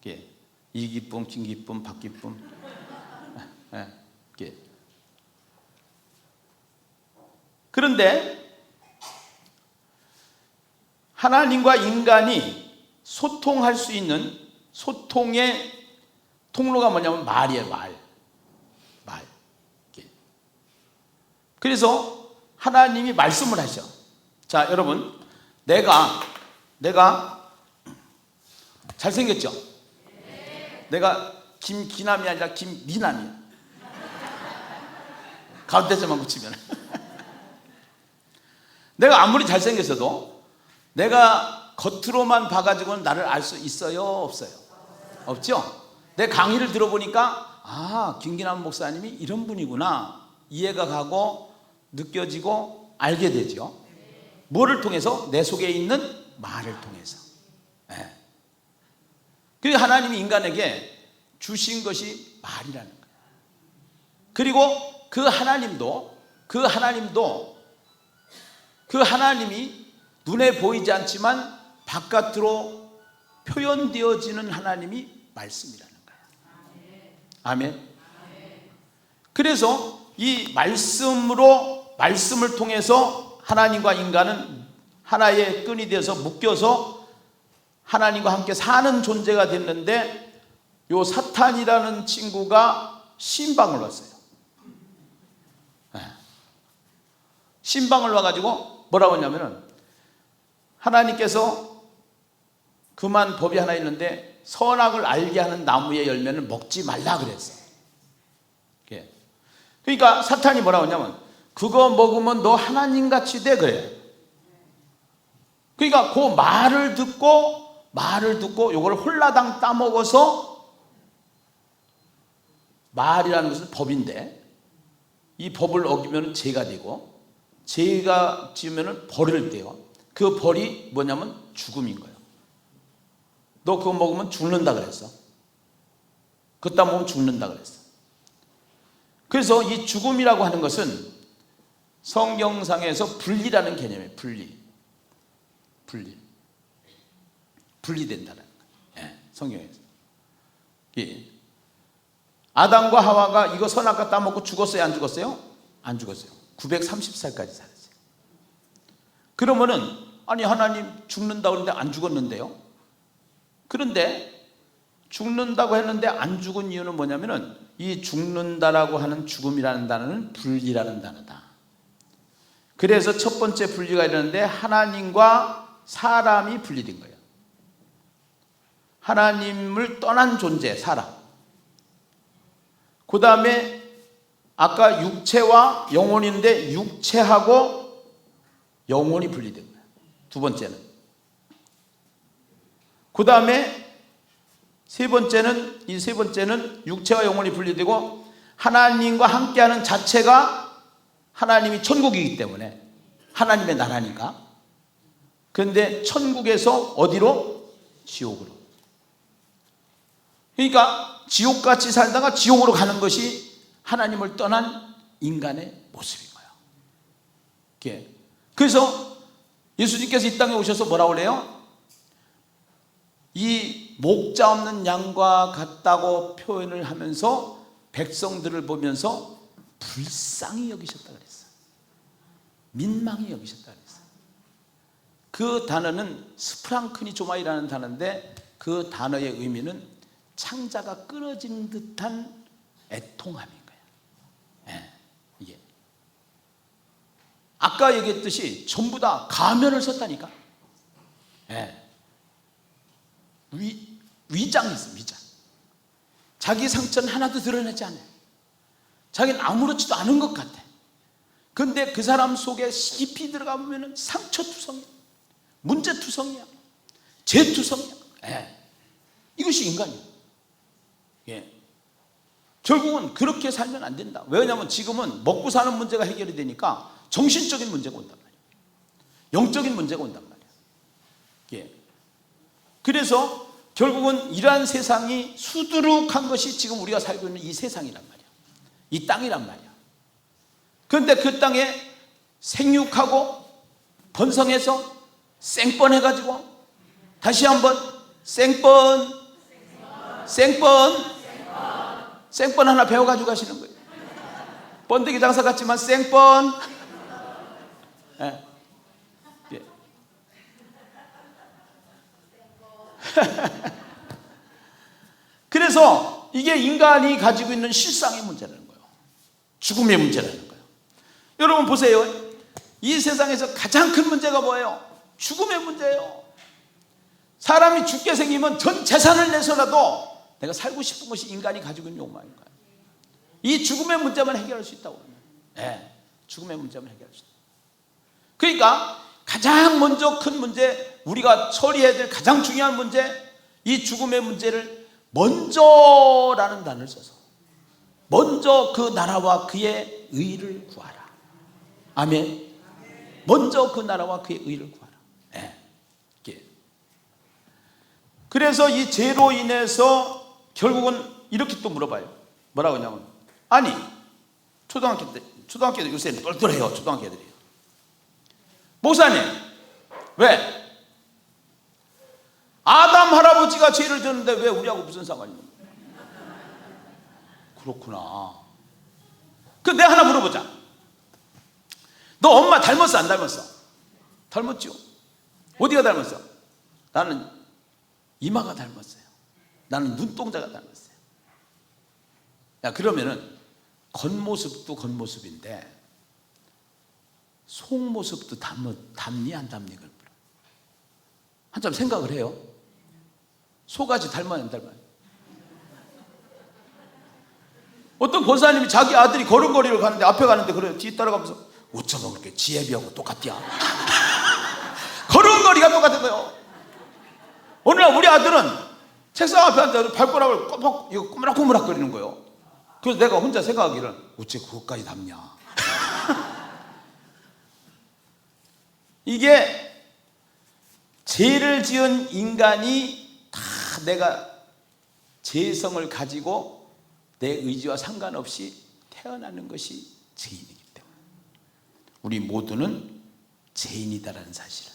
예. 이 기쁨, 긴 기쁨, 박 기쁨. 예. 예. 그런데 하나님과 인간이 소통할 수 있는 소통의 통로가 뭐냐면 말이에요. 말. 그래서 하나님이 말씀을 하셔. 자, 여러분, 내가 잘생겼죠? 내가 김기남이 아니라 김미남이야. 가운데서만 붙이면. 내가 아무리 잘생겼어도 내가 겉으로만 봐가지고는 나를 알 수 있어요? 없어요? 없죠? 내 강의를 들어보니까 김기남 목사님이 이런 분이구나 이해가 가고 느껴지고 알게 되죠. 뭐를 통해서? 내 속에 있는 말을 통해서. 네. 그리고 하나님이 인간에게 주신 것이 말이라는 거예요. 그리고 그 하나님이 눈에 보이지 않지만 바깥으로 표현되어지는 하나님이 말씀이라는 거예요. 아멘. 그래서 이 말씀을 통해서 하나님과 인간은 하나의 끈이 되어서 묶여서 하나님과 함께 사는 존재가 됐는데, 요 사탄이라는 친구가 신방을 왔어요. 신방을 와가지고 뭐라고 했냐면은, 하나님께서 그만 법이 하나 있는데 선악을 알게 하는 나무의 열매는 먹지 말라 그랬어요. 그러니까 사탄이 뭐라고 했냐면, 그거 먹으면 너 하나님같이 돼 그래. 그러니까 그 말을 듣고 요걸 홀라당 따먹어서, 말이라는 것은 법인데 이 법을 어기면 죄가 되고, 죄가 지으면 벌을 떼요. 그 벌이 뭐냐면 죽음인 거예요. 너 그거 먹으면 죽는다 그랬어. 그따 먹으면 죽는다 그랬어. 그래서 이 죽음이라고 하는 것은 성경상에서 분리라는 개념이에요. 분리된다는 거예요. 예, 성경에서. 예. 아담과 하와가 이거 선악과 따먹고 죽었어요? 안 죽었어요? 안 죽었어요. 930살까지 살았어요. 그러면은 아니 하나님 죽는다고 했는데 안 죽었는데요? 그런데 죽는다고 했는데 안 죽은 이유는 뭐냐면은 이 죽는다라고 하는 죽음이라는 단어는 분리라는 단어다. 그래서 첫 번째 분리가 이러는데 하나님과 사람이 분리된 거예요. 하나님을 떠난 존재, 사람. 그 다음에 아까 육체와 영혼인데 육체하고 영혼이 분리된 거예요. 두 번째는. 그 다음에 세 번째는 육체와 영혼이 분리되고 하나님과 함께하는 자체가 하나님이 천국이기 때문에 하나님의 나라니까. 그런데 천국에서 어디로? 지옥으로. 그러니까 지옥같이 살다가 지옥으로 가는 것이 하나님을 떠난 인간의 모습인 거예요. 그래서 예수님께서 이 땅에 오셔서 뭐라고 그래요? 이 목자 없는 양과 같다고 표현을 하면서 백성들을 보면서 불쌍히 여기셨다 그랬어요. 민망히 여기셨다 그랬어요. 그 단어는 스프랑크니조마이라는 단어인데 그 단어의 의미는 창자가 끊어진 듯한 애통함인 거예요. 예, 이게 아까 얘기했듯이 전부 다 가면을 썼다니까. 예. 위장이 있어, 위장. 자기 상처는 하나도 드러내지 않아요. 자기는 아무렇지도 않은 것 같아. 근데 그 사람 속에 깊이 들어가 보면 상처투성이야, 문제투성이야, 죄투성이야. 예. 이것이 인간이야. 예. 결국은 그렇게 살면 안 된다. 왜냐하면 지금은 먹고 사는 문제가 해결이 되니까 정신적인 문제가 온단 말이야. 영적인 문제가 온단 말이야. 예. 그래서 결국은 이러한 세상이 수두룩한 것이 지금 우리가 살고 있는 이 세상이란 말이야. 이 땅이란 말이야. 그런데 그 땅에 생육하고 번성해서 생뻔해가지고 다시 한번 생뻔 하나 배워가지고 가시는 거예요. 번데기 장사 같지만 생뻔. 예. 예. 그래서 이게 인간이 가지고 있는 실상의 문제라는 거예요. 죽음의 문제라는 거예요. 여러분 보세요. 이 세상에서 가장 큰 문제가 뭐예요? 죽음의 문제예요. 사람이 죽게 생기면 전 재산을 내서라도 내가 살고 싶은 것이 인간이 가지고 있는 욕망인 거예요. 이 죽음의 문제만 해결할 수 있다고 합니다. 네, 죽음의 문제만 해결할 수 있다. 그러니까 가장 먼저 큰 문제, 우리가 처리해야 될 가장 중요한 문제, 이 죽음의 문제를 먼저라는 단어를 써서 먼저 그 나라와 그의 의를 구하라. 아멘. 먼저 그 나라와 그의 의를 구하라. 네. 그래서 이 죄로 인해서 결국은 이렇게 또 물어봐요. 뭐라고 하냐면, 아니 초등학교 때 요새 똘똘해요. 초등학교 애들이. 목사님, 왜 아담 할아버지가 죄를 졌는데 왜 우리하고 무슨 상관이냐? 그렇구나. 그럼 내가 하나 물어보자. 너 엄마 닮았어 안 닮았어? 닮았죠. 어디가 닮았어? 나는 이마가 닮았어요. 나는 눈동자가 닮았어요. 야, 그러면은 겉모습도 겉모습인데 속모습도 닮니 안 닮니? 그걸 한참 생각을 해요. 속아지 닮아요 안 닮아요? 어떤 권사님이 자기 아들이 걸음걸이를 가는데 앞에 가는데 그래 뒤에 따라가면서 어쩌면 그렇게 지혜비하고 똑같냐? 걸음걸이가 똑같은 거예요. 어느 날 우리 아들은 책상 앞에 앉아서 발가락을 꼬무락꼬무락 거리는 거예요. 그래서 내가 혼자 생각하기를 어째 그것까지 닮냐? 이게 죄를 지은 인간이 다 내가 죄성을 가지고 내 의지와 상관없이 태어나는 것이 죄인이기 때문에 우리 모두는 죄인이다라는 사실을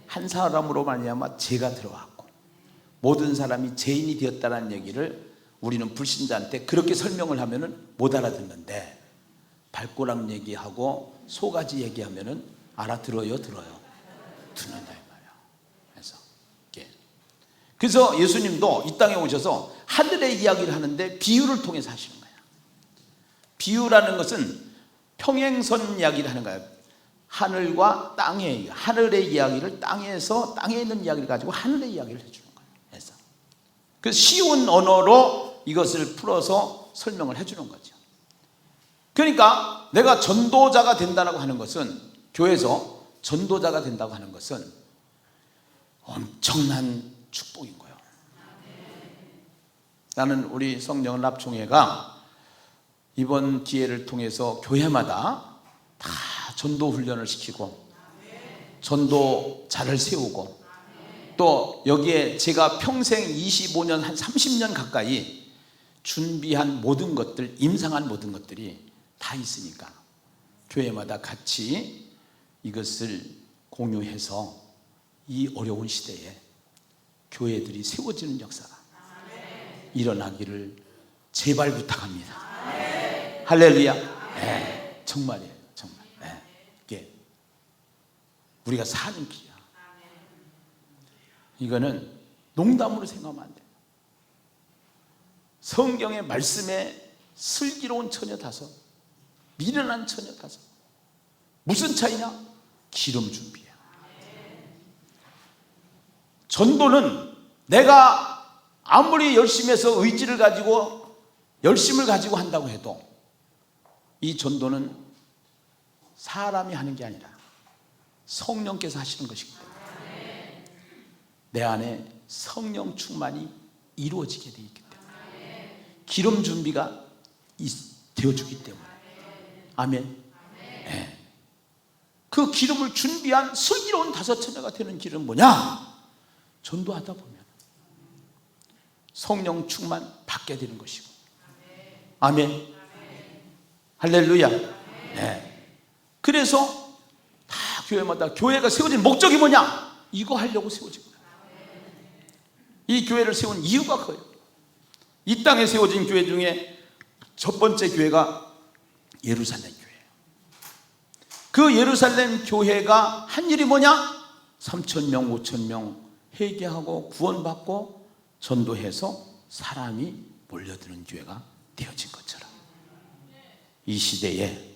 한 사람으로 말미암아 죄가 들어왔고 모든 사람이 죄인이 되었다는 얘기를 우리는 불신자한테 그렇게 설명을 하면은 못 알아듣는데 발꼬락 얘기하고 소가지 얘기하면은 알아들어요, 들어요? 듣는다 이 말이야. 그래서 예수님도 이 땅에 오셔서 하늘의 이야기를 하는데 비유를 통해서 하시는 거예요. 비유라는 것은 평행선 이야기를 하는 거예요. 하늘과 땅의 하늘의 이야기를 땅에서 땅에 있는 이야기를 가지고 하늘의 이야기를 해주는 거예요. 그래서 쉬운 언어로 이것을 풀어서 설명을 해주는 거죠. 그러니까 내가 전도자가 된다고 하는 것은 교회에서 전도자가 된다고 하는 것은 엄청난 축복인 거예요. 나는 우리 성령 납총회가 이번 기회를 통해서 교회마다 다 전도 훈련을 시키고 전도자를 세우고 또 여기에 제가 평생 25년 한 30년 가까이 준비한 모든 것들, 임상한 모든 것들이 다 있으니까 교회마다 같이 이것을 공유해서 이 어려운 시대에 교회들이 세워지는 역사가 일어나기를 제발 부탁합니다. 할렐루야. 네, 정말이에요. 정말. 네. 이게 우리가 사는 길이야. 이거는 농담으로 생각하면 안 돼. 성경의 말씀에 슬기로운 처녀 다섯, 미련한 처녀 다섯. 무슨 차이냐? 기름 준비야. 전도는 내가 아무리 열심히 해서 의지를 가지고 열심을 가지고 한다고 해도 이 전도는 사람이 하는 게 아니라 성령께서 하시는 것이기 때문에 내 안에 성령 충만이 이루어지게 되어 있기 때문에 기름 준비가 되어주기 때문에 아멘. 네. 그 기름을 준비한 슬기로운 다섯 처녀가 되는 길은 뭐냐? 전도하다 보면 성령 충만 받게 되는 것이고 아멘. 할렐루야. 네. 그래서 다 교회마다 교회가 세워진 목적이 뭐냐? 이거 하려고 세워진 거야. 이 교회를 세운 이유가 커요. 이 땅에 세워진 교회 중에 첫 번째 교회가 예루살렘 교회예요. 그 예루살렘 교회가 한 일이 뭐냐? 3,000명, 5,000명 회개하고 구원받고 전도해서 사람이 몰려드는 교회가 되어진 것처럼 이 시대에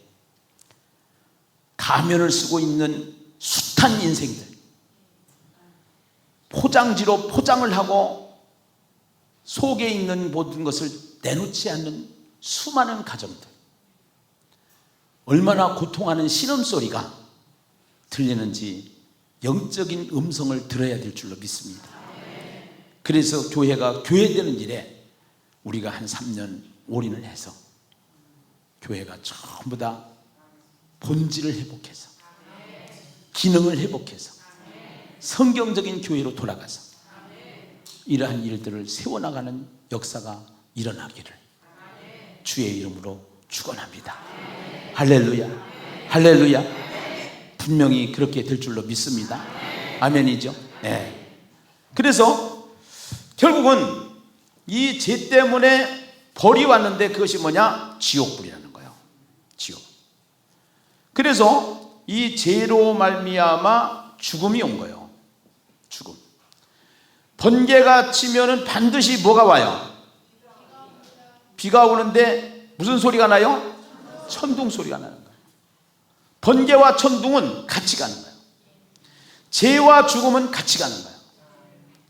가면을 쓰고 있는 숱한 인생들, 포장지로 포장을 하고 속에 있는 모든 것을 내놓지 않는 수많은 가정들, 얼마나 고통하는 신음소리가 들리는지 영적인 음성을 들어야 될 줄로 믿습니다. 그래서 교회가 교회되는 일에 우리가 한 3년 올인을 해서 교회가 전부 다 본질을 회복해서 기능을 회복해서 성경적인 교회로 돌아가서 이러한 일들을 세워나가는 역사가 일어나기를 주의 이름으로 축원합니다. 할렐루야. 할렐루야. 분명히 그렇게 될 줄로 믿습니다. 아멘이죠. 네. 그래서 결국은 이 죄 때문에 벌이 왔는데 그것이 뭐냐? 지옥불이라는 거예요. 지옥. 그래서 이 죄로 말미암아 죽음이 온 거예요. 죽음. 번개가 치면은 반드시 뭐가 와요? 비가 오는데 무슨 소리가 나요? 천둥 소리가 나는 거예요. 번개와 천둥은 같이 가는 거예요. 죄와 죽음은 같이 가는 거예요.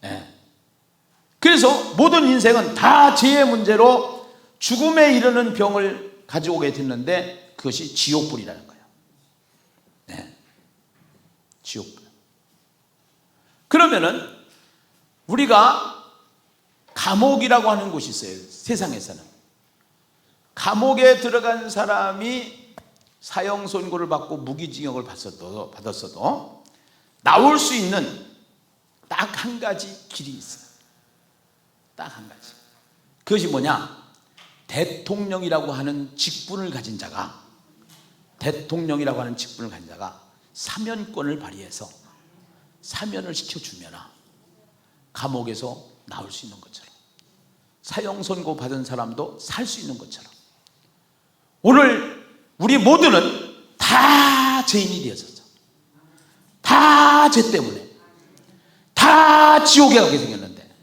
네. 그래서 모든 인생은 다 죄의 문제로 죽음에 이르는 병을 가져오게 됐는데 그것이 지옥불이라는 거예요. 네. 지옥불. 그러면은 우리가 감옥이라고 하는 곳이 있어요. 세상에서는 감옥에 들어간 사람이 사형 선고를 받고 무기징역을 받았어도 나올 수 있는 딱 한 가지 길이 있어요. 딱 한 가지. 그것이 뭐냐? 대통령이라고 하는 직분을 가진 자가 사면권을 발휘해서 사면을 시켜주면 감옥에서 나올 수 있는 것처럼, 사형 선고 받은 사람도 살 수 있는 것처럼, 오늘 우리 모두는 다 죄인이 되었었죠. 다 죄 때문에 다 지옥에 가게 생겼는데,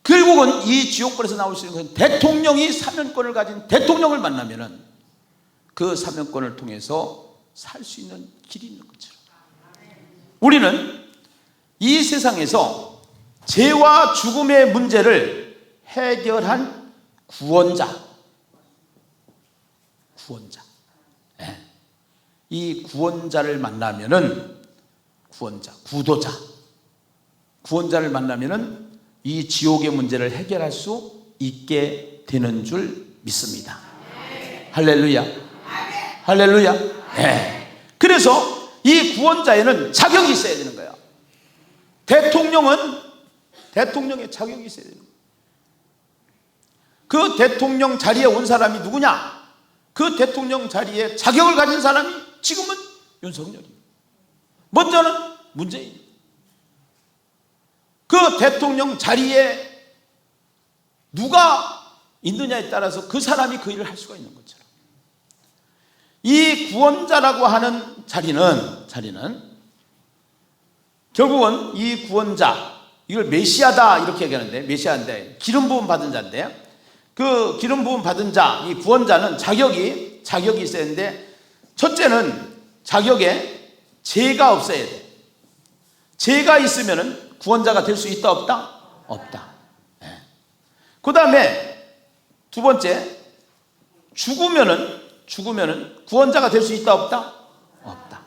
결국은 이 지옥불에서 나올 수 있는 것은 대통령이 사면권을 가진 대통령을 만나면은 그 사면권을 통해서 살 수 있는 길이 있는 것처럼, 우리는 이 세상에서 죄와 죽음의 문제를 해결한 구원자, 이 구원자를 만나면은 구원자를 만나면은 이 지옥의 문제를 해결할 수 있게 되는 줄 믿습니다. 할렐루야. 할렐루야. 네. 그래서 이 구원자에는 자격이 있어야 되는 거예요. 대통령의 자격이 있어야 되는 거예요. 그 대통령 자리에 온 사람이 누구냐? 그 대통령 자리에 자격을 가진 사람이 지금은 윤석열이에요. 먼저는 문재인. 그 대통령 자리에 누가 있느냐에 따라서 그 사람이 그 일을 할 수가 있는 것처럼, 이 구원자라고 하는 자리는 결국은 이 구원자, 이걸 메시아다 이렇게 얘기하는데, 메시아인데 기름 부음 받은 자인데, 그 기름 부음 받은 자, 이 구원자는 자격이 있어야 되는데, 첫째는 자격에 죄가 없어야 돼. 죄가 있으면은 구원자가 될 수 있다 없다? 없다. 네. 그 다음에 두 번째, 죽으면은 구원자가 될 수 있다 없다? 없다.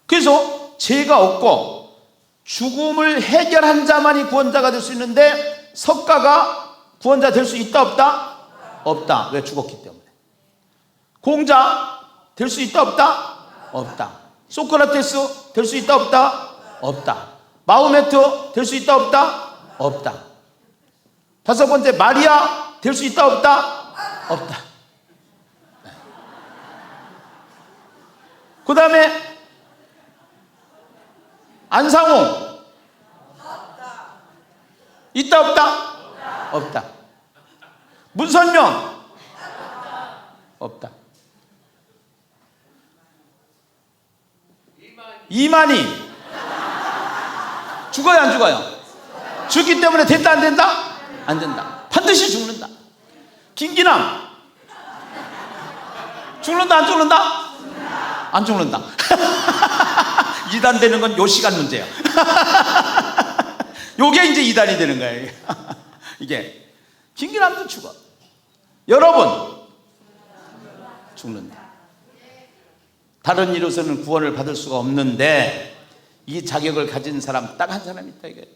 그래서 죄가 없고 죽음을 해결한 자만이 구원자가 될 수 있는데, 석가가 구원자 될 수 있다 없다? 없다. 왜? 죽었기 때문에. 공자 될 수 있다 없다? 없다. 소크라테스 될 수 있다 없다? 없다. 마호메트 될 수 있다 없다? 없다. 다섯 번째, 마리아 될 수 있다 없다? 없다. 그 다음에 안상홍 있다 없다? 없다. 문선명 없다. 이만희 죽어요 안 죽어요? 죽기 때문에 된다 안 된다? 안 된다. 반드시 죽는다. 김기남 죽는다 안 죽는다? 안 죽는다. 이단 되는 건 요 시간 문제야. 요게 이제 이단이 되는 거예요. 이게 김기남도 죽어. 여러분 죽는다. 다른 이로서는 구원을 받을 수가 없는데, 이 자격을 가진 사람 딱 한 사람 있다 이게.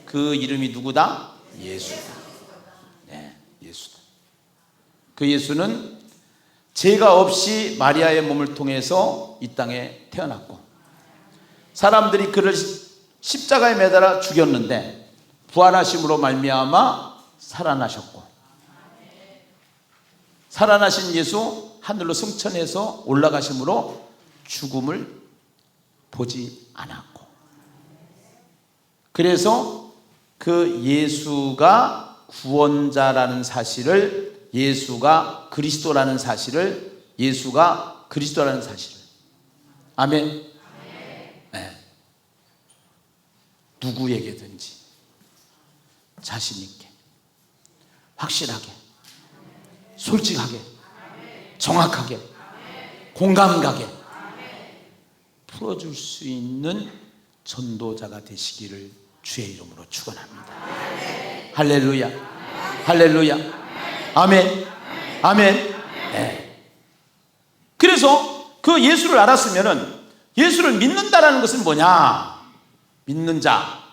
그 이름이 누구다? 예수다. 네, 예수다. 그 예수는 죄가 없이 마리아의 몸을 통해서 이 땅에 태어났고, 사람들이 그를 십자가에 매달아 죽였는데 부활하심으로 말미암아 살아나셨고, 살아나신 예수 하늘로 승천해서 올라가심으로 죽음을 보지 않았고, 그래서 그 예수가 구원자라는 사실을, 예수가 그리스도라는 사실을, 아멘. 네. 누구에게든지 자신 있게, 확실하게, 솔직하게, 정확하게, 공감 가게 풀어줄 수 있는 전도자가 되시기를 주의 이름으로 축원합니다. 할렐루야. 할렐루야. 아멘. 아멘. 네. 그래서 그 예수를 알았으면은, 예수를 믿는다라는 것은 뭐냐? 믿는 자.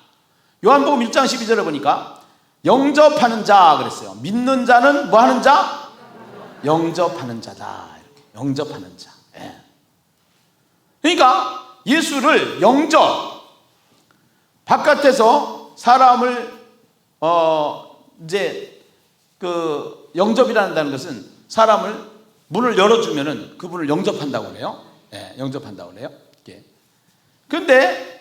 요한복음 1장 12절에 보니까 영접하는 자 그랬어요. 믿는 자는 뭐 하는 자? 영접하는 자다. 영접하는 자. 예. 그러니까 예수를 영접, 바깥에서 사람을 이제 그 영접이라는 것은 사람을 문을 열어주면은 그분을 영접한다고 그래요. 예, 영접한다고 그래요. 예. 근데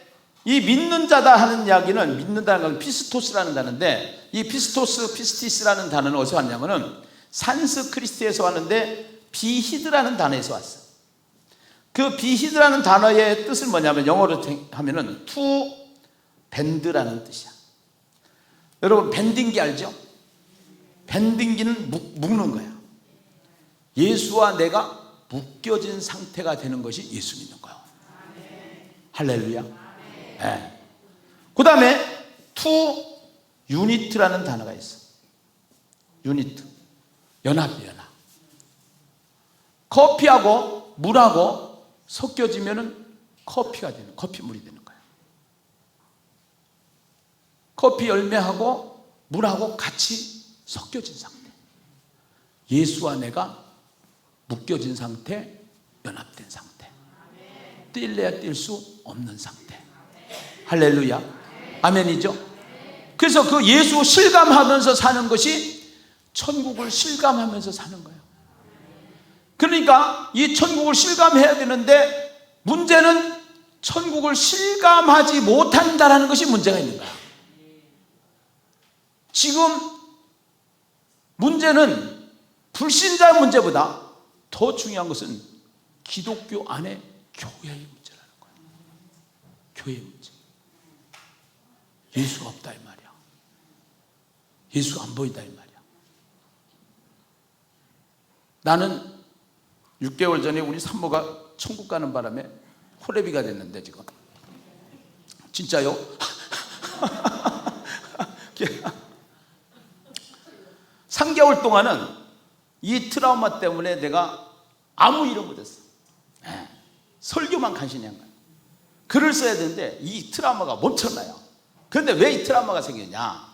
이 믿는 자다 하는 이야기는, 믿는다는 건 피스토스라는 단어인데, 이 피스토스, 피스티스라는 단어는 어디서 왔냐면은 산스크리트에서 왔는데 비히드라는 단어에서 왔어요. 그 비히드라는 단어의 뜻은 뭐냐면, 영어로 하면은 투 밴드라는 뜻이야. 여러분 밴딩기 알죠? 밴딩기는 묶는 거야. 예수와 내가 묶여진 상태가 되는 것이 예수 믿는 거예요. 할렐루야. 네. 그 다음에 투 유니트라는 단어가 있어. 유니트, 연합이야, 연합. 커피하고 물하고 섞여지면은 커피가 되는, 커피물이 되는 거예요. 커피 열매하고 물하고 같이 섞여진 상태. 예수와 내가 묶여진 상태, 연합된 상태. 뛸래야 뛸 수 없는 상태. 할렐루야. 아멘이죠? 그래서 그 예수 실감하면서 사는 것이 천국을 실감하면서 사는 거예요. 그러니까 이 천국을 실감해야 되는데, 문제는 천국을 실감하지 못한다는 것이 문제가 있는 거야. 지금 문제는 불신자 문제보다 더 중요한 것은 기독교 안에 교회의 문제라는 거예요. 교회의 문제. 예수가 없다 이 말이야. 예수가 안 보인다 이 말이야. 나는 6개월 전에 우리 산모가 천국 가는 바람에 호레비가 됐는데, 지금 진짜요? 3개월 동안은 이 트라우마 때문에 내가 아무 일을 못했어. 설교만 간신히 한 거야. 글을 써야 되는데 이 트라우마가 멈춰나요. 그런데 왜 이 트라우마가 생겼냐?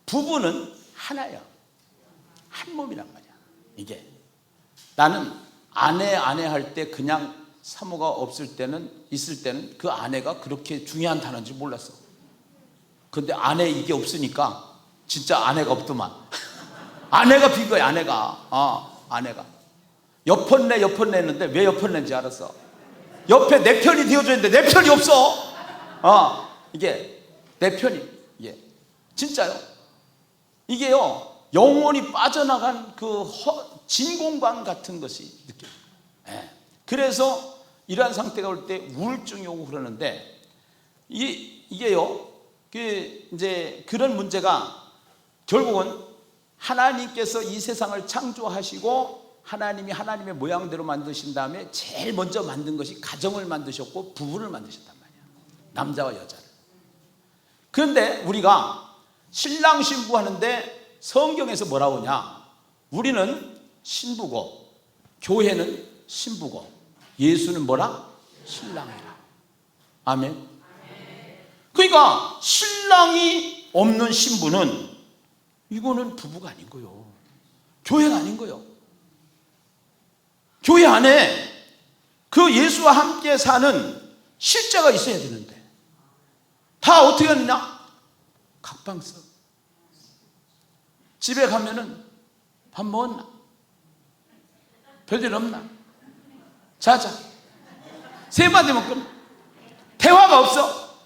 부부는 하나야. 한 몸이란 말이야. 이게 나는 아내 할 때 그냥 사모가 없을 때는, 있을 때는 그 아내가 그렇게 중요한 단어인지 몰랐어. 근데 아내 이게 없으니까 진짜 아내가 없더만. 아내가 빈 거야, 아내가. 아내가. 옆헌내 했는데 왜 옆헌내인지 알았어. 옆에 내 편이 되어줘야 되는데 내 편이 없어. 이게 내 편이, 이게 진짜요. 이게요, 영혼이 빠져나간 그 진공관 같은 것이 느껴져요. 그래서 이러한 상태가 올 때 우울증이 오고 그러는데, 이게요, 이제 그런 문제가 결국은 하나님께서 이 세상을 창조하시고 하나님이 하나님의 모양대로 만드신 다음에 제일 먼저 만든 것이 가정을 만드셨고 부부를 만드셨단 말이야. 남자와 여자를. 그런데 우리가 신랑 신부 하는데 성경에서 뭐라고 하냐? 우리는 신부고 교회는 신부고 예수는 뭐라? 신랑이라. 아멘. 그러니까 신랑이 없는 신부는 이거는 부부가 아닌 거요. 교회가 아닌 거요. 교회 안에 그 예수와 함께 사는 실제가 있어야 되는데 다 어떻게 하느냐? 각방 써. 집에 가면은 밥 먹었나? 별일 없나? 자자. 세 마디 먹고 대화가 없어.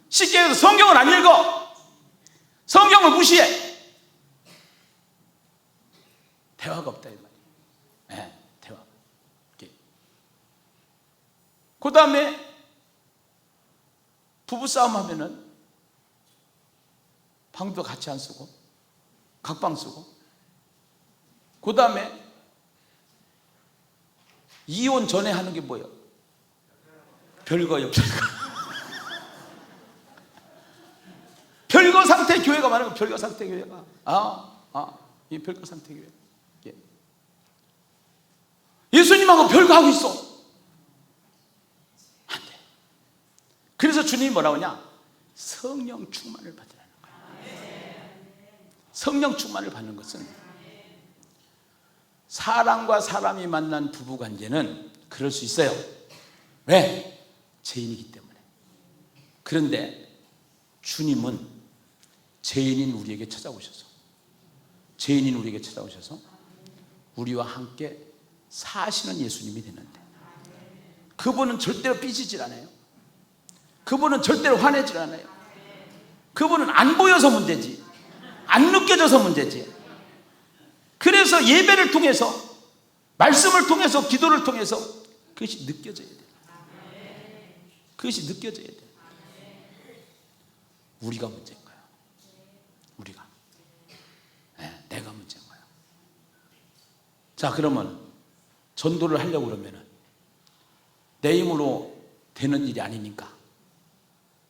쉽게 해서 성경을 안 읽어. 성경을 무시해. 대화가 없다 이 말이에요. 대화. 그 다음에 부부싸움 하면은 방도 같이 안 쓰고 각방 쓰고, 그 다음에 이혼 전에 하는 게 뭐예요? 별거요, 별거. 별거 상태 교회가 많은 거. 별거 상태 교회가. 이 별거 상태 교회. 예. 예수님하고 별거 하고 있어. 안 돼. 그래서 주님이 뭐라고 하냐? 성령 충만을 받으라는 거야. 성령 충만을 받는 것은 사람과 사람이 만난 부부관계는 그럴 수 있어요. 왜? 죄인이기 때문에. 그런데 주님은 죄인인 우리에게 찾아오셔서 우리와 함께 사시는 예수님이 되는데, 그분은 절대로 삐지질 않아요. 그분은 절대로 화내질 않아요. 그분은 안 보여서 문제지, 안 느껴져서 문제지. 그래서 예배를 통해서, 말씀을 통해서, 기도를 통해서 그것이 느껴져야 돼요. 그것이 느껴져야 돼요. 우리가 문제인 거예요. 우리가. 내가 문제인 거예요. 자, 그러면 전도를 하려고 그러면은 내 힘으로 되는 일이 아니니까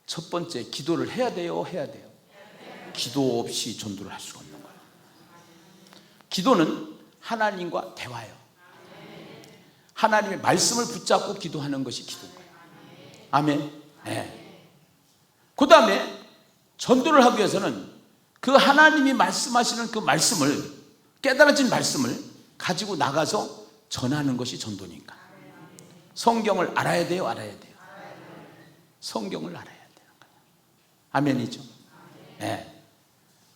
첫 번째, 기도를 해야 돼요, 해야 돼요? 기도 없이 전도를 할 수가 없는 거예요. 기도는 하나님과 대화예요. 하나님의 말씀을 붙잡고 기도하는 것이 기도인 거예요. 아멘. 네. 그 다음에 전도를 하기 위해서는 그 하나님이 말씀하시는 그 말씀을, 깨달아진 말씀을 가지고 나가서 전하는 것이 전도니까. 성경을 알아야 돼요, 알아야 돼요? 성경을 알아야 되는 거예요. 아멘이죠? 네.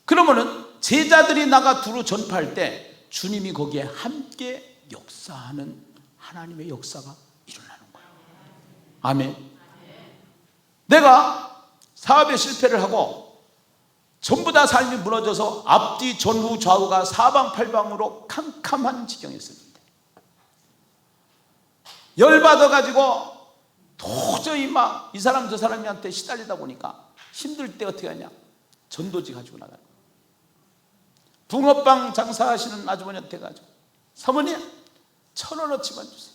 그러면은 제자들이 나가 두루 전파할 때 주님이 거기에 함께 역사하는 하나님의 역사가 일어나는 거예요. 아멘. 내가 사업에 실패를 하고 전부 다 삶이 무너져서 앞뒤 전후 좌우가 사방팔방으로 캄캄한 지경이었습니다. 열받아가지고 도저히 막 이 사람 저 사람한테 시달리다 보니까 힘들 때 어떻게 하냐, 전도지 가지고 나가는 거예요. 붕어빵 장사하시는 아주머니한테 가지고, 사모님 1,000원어치만 주세요.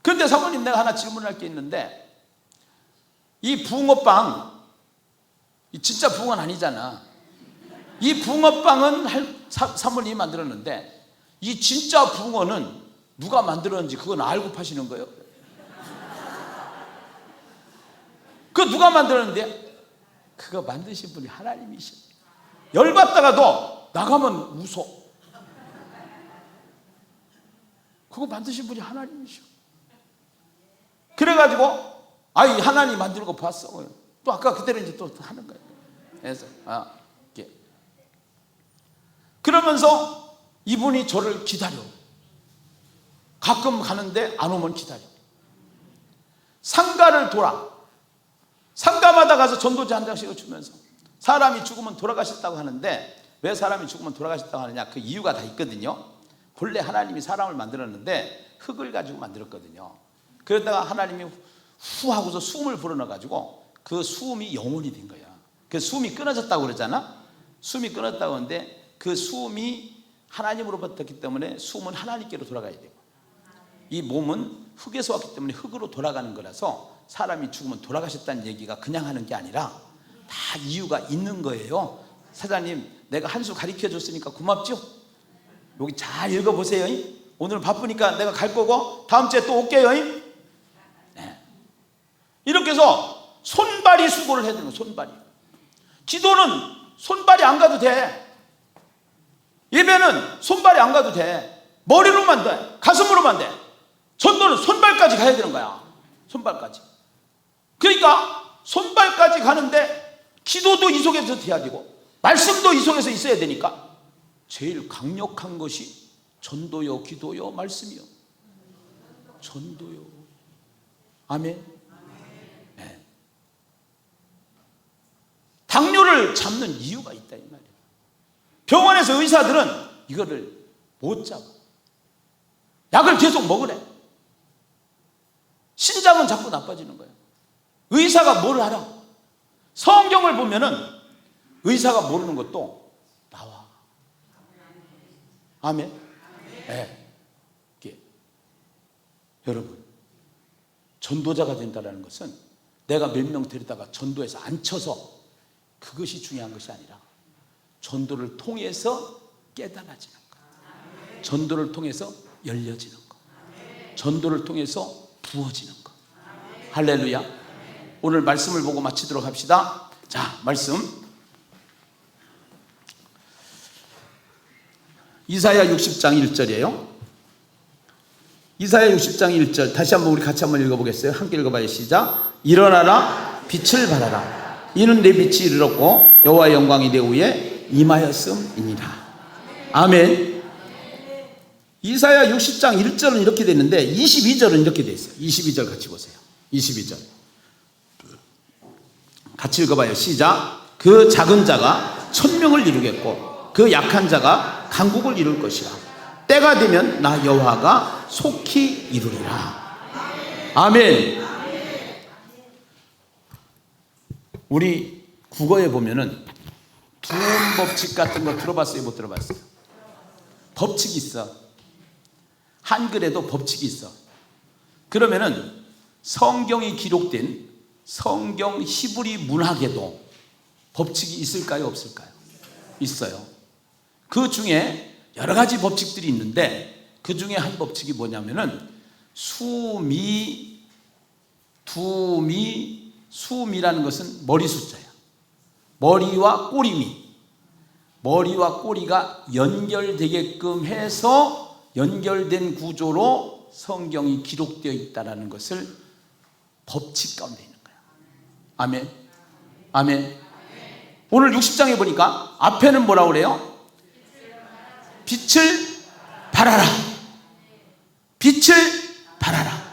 그런데 사모님, 내가 하나 질문할 게 있는데, 이 붕어빵, 진짜 붕어는 아니잖아. 이 붕어빵은 사모님이 만들었는데 이 진짜 붕어는 누가 만들었는지 그건 알고 파시는 거예요? 그거 누가 만들었는데? 그거 만드신 분이 하나님이셔. 열받다가도 나가면 웃어. 그거 만드신 분이 하나님이셔. 그래가지고 아이, 하나님 만드는 거 봤어. 또 아까 그대로 이제 또 하는 거예요. 그래서 이렇게. 그러면서 이분이 저를 기다려. 가끔 가는데 안 오면 기다려. 상가를 돌아. 상가마다 가서 전도지 한 장씩을 주면서, 사람이 죽으면 돌아가셨다고 하는데 왜 사람이 죽으면 돌아가셨다고 하느냐, 그 이유가 다 있거든요. 본래 하나님이 사람을 만들었는데 흙을 가지고 만들었거든요. 그러다가 하나님이 후 하고서 숨을 불어넣어가지고 그 숨이 영혼이 된 거야. 그 숨이 끊어졌다고 그러잖아. 숨이 끊었다고 하는데 그 숨이 하나님으로 받았기 때문에 숨은 하나님께로 돌아가야 되고, 이 몸은 흙에서 왔기 때문에 흙으로 돌아가는 거라서 사람이 죽으면 돌아가셨다는 얘기가 그냥 하는 게 아니라 다 이유가 있는 거예요. 사장님, 내가 한 수 가르쳐 줬으니까 고맙죠? 여기 잘 읽어보세요. 오늘 바쁘니까 내가 갈 거고 다음 주에 또 올게요. 네. 이렇게 해서 손발이 수고를 해야 되는 거예요. 손발이. 기도는 손발이 안 가도 돼. 예배는 손발이 안 가도 돼. 머리로만 돼. 가슴으로만 돼. 전도는 손발까지 가야 되는 거야. 손발까지. 그러니까 손발까지 가는데 기도도 이 속에서 돼야 되고 말씀도 이 속에서 있어야 되니까 제일 강력한 것이 전도요, 기도요, 말씀이요. 전도요. 아멘. 네. 당뇨를 잡는 이유가 있다 이 말이에요. 병원에서 의사들은 이거를 못 잡아. 약을 계속 먹으래. 신장은 자꾸 나빠지는 거예요. 의사가 뭘 알아? 성경을 보면은 의사가 모르는 것도 나와. 아멘. 네. 여러분, 전도자가 된다는 것은 내가 몇 명 데리다가 전도해서 앉혀서 그것이 중요한 것이 아니라 전도를 통해서 깨달아지는 것, 전도를 통해서 열려지는 것, 전도를 통해서 부어지는 것. 할렐루야. 오늘 말씀을 보고 마치도록 합시다. 자, 말씀 이사야 60장 1절이에요. 이사야 60장 1절 다시 한번 우리 같이 한번 읽어보겠어요. 함께 읽어봐요. 시작. 일어나라 빛을 발하라. 이는 내 빛이 이르렀고 여호와의 영광이 내 위에 임하였음이니라. 아멘. 이사야 60장 1절은 이렇게 되는데 22절은 이렇게 되어 있어요. 22절 같이 보세요. 22절 같이 읽어봐요. 시작. 그 작은 자가 천명을 이루겠고 그 약한 자가 강국을 이룰 것이라. 때가 되면 나 여호와가 속히 이루리라. 아멘. 우리 국어에 보면은 두음 법칙 같은 거 들어봤어요? 못 들어봤어요? 법칙이 있어. 한글에도 법칙이 있어. 그러면은 성경이 기록된 성경 히브리 문학에도 법칙이 있을까요? 없을까요? 있어요. 그 중에 여러 가지 법칙들이 있는데 그 중에 한 법칙이 뭐냐면은 수미, 두미, 수미라는 것은 머리 숫자야. 머리와 꼬리미. 머리와 꼬리가 연결되게끔 해서 연결된 구조로 성경이 기록되어 있다는 것을 법칙 가운데 있는 거야. 아멘. 아멘. 오늘 60장에 보니까 앞에는 뭐라고 그래요? 빛을 발하라. 빛을 발하라.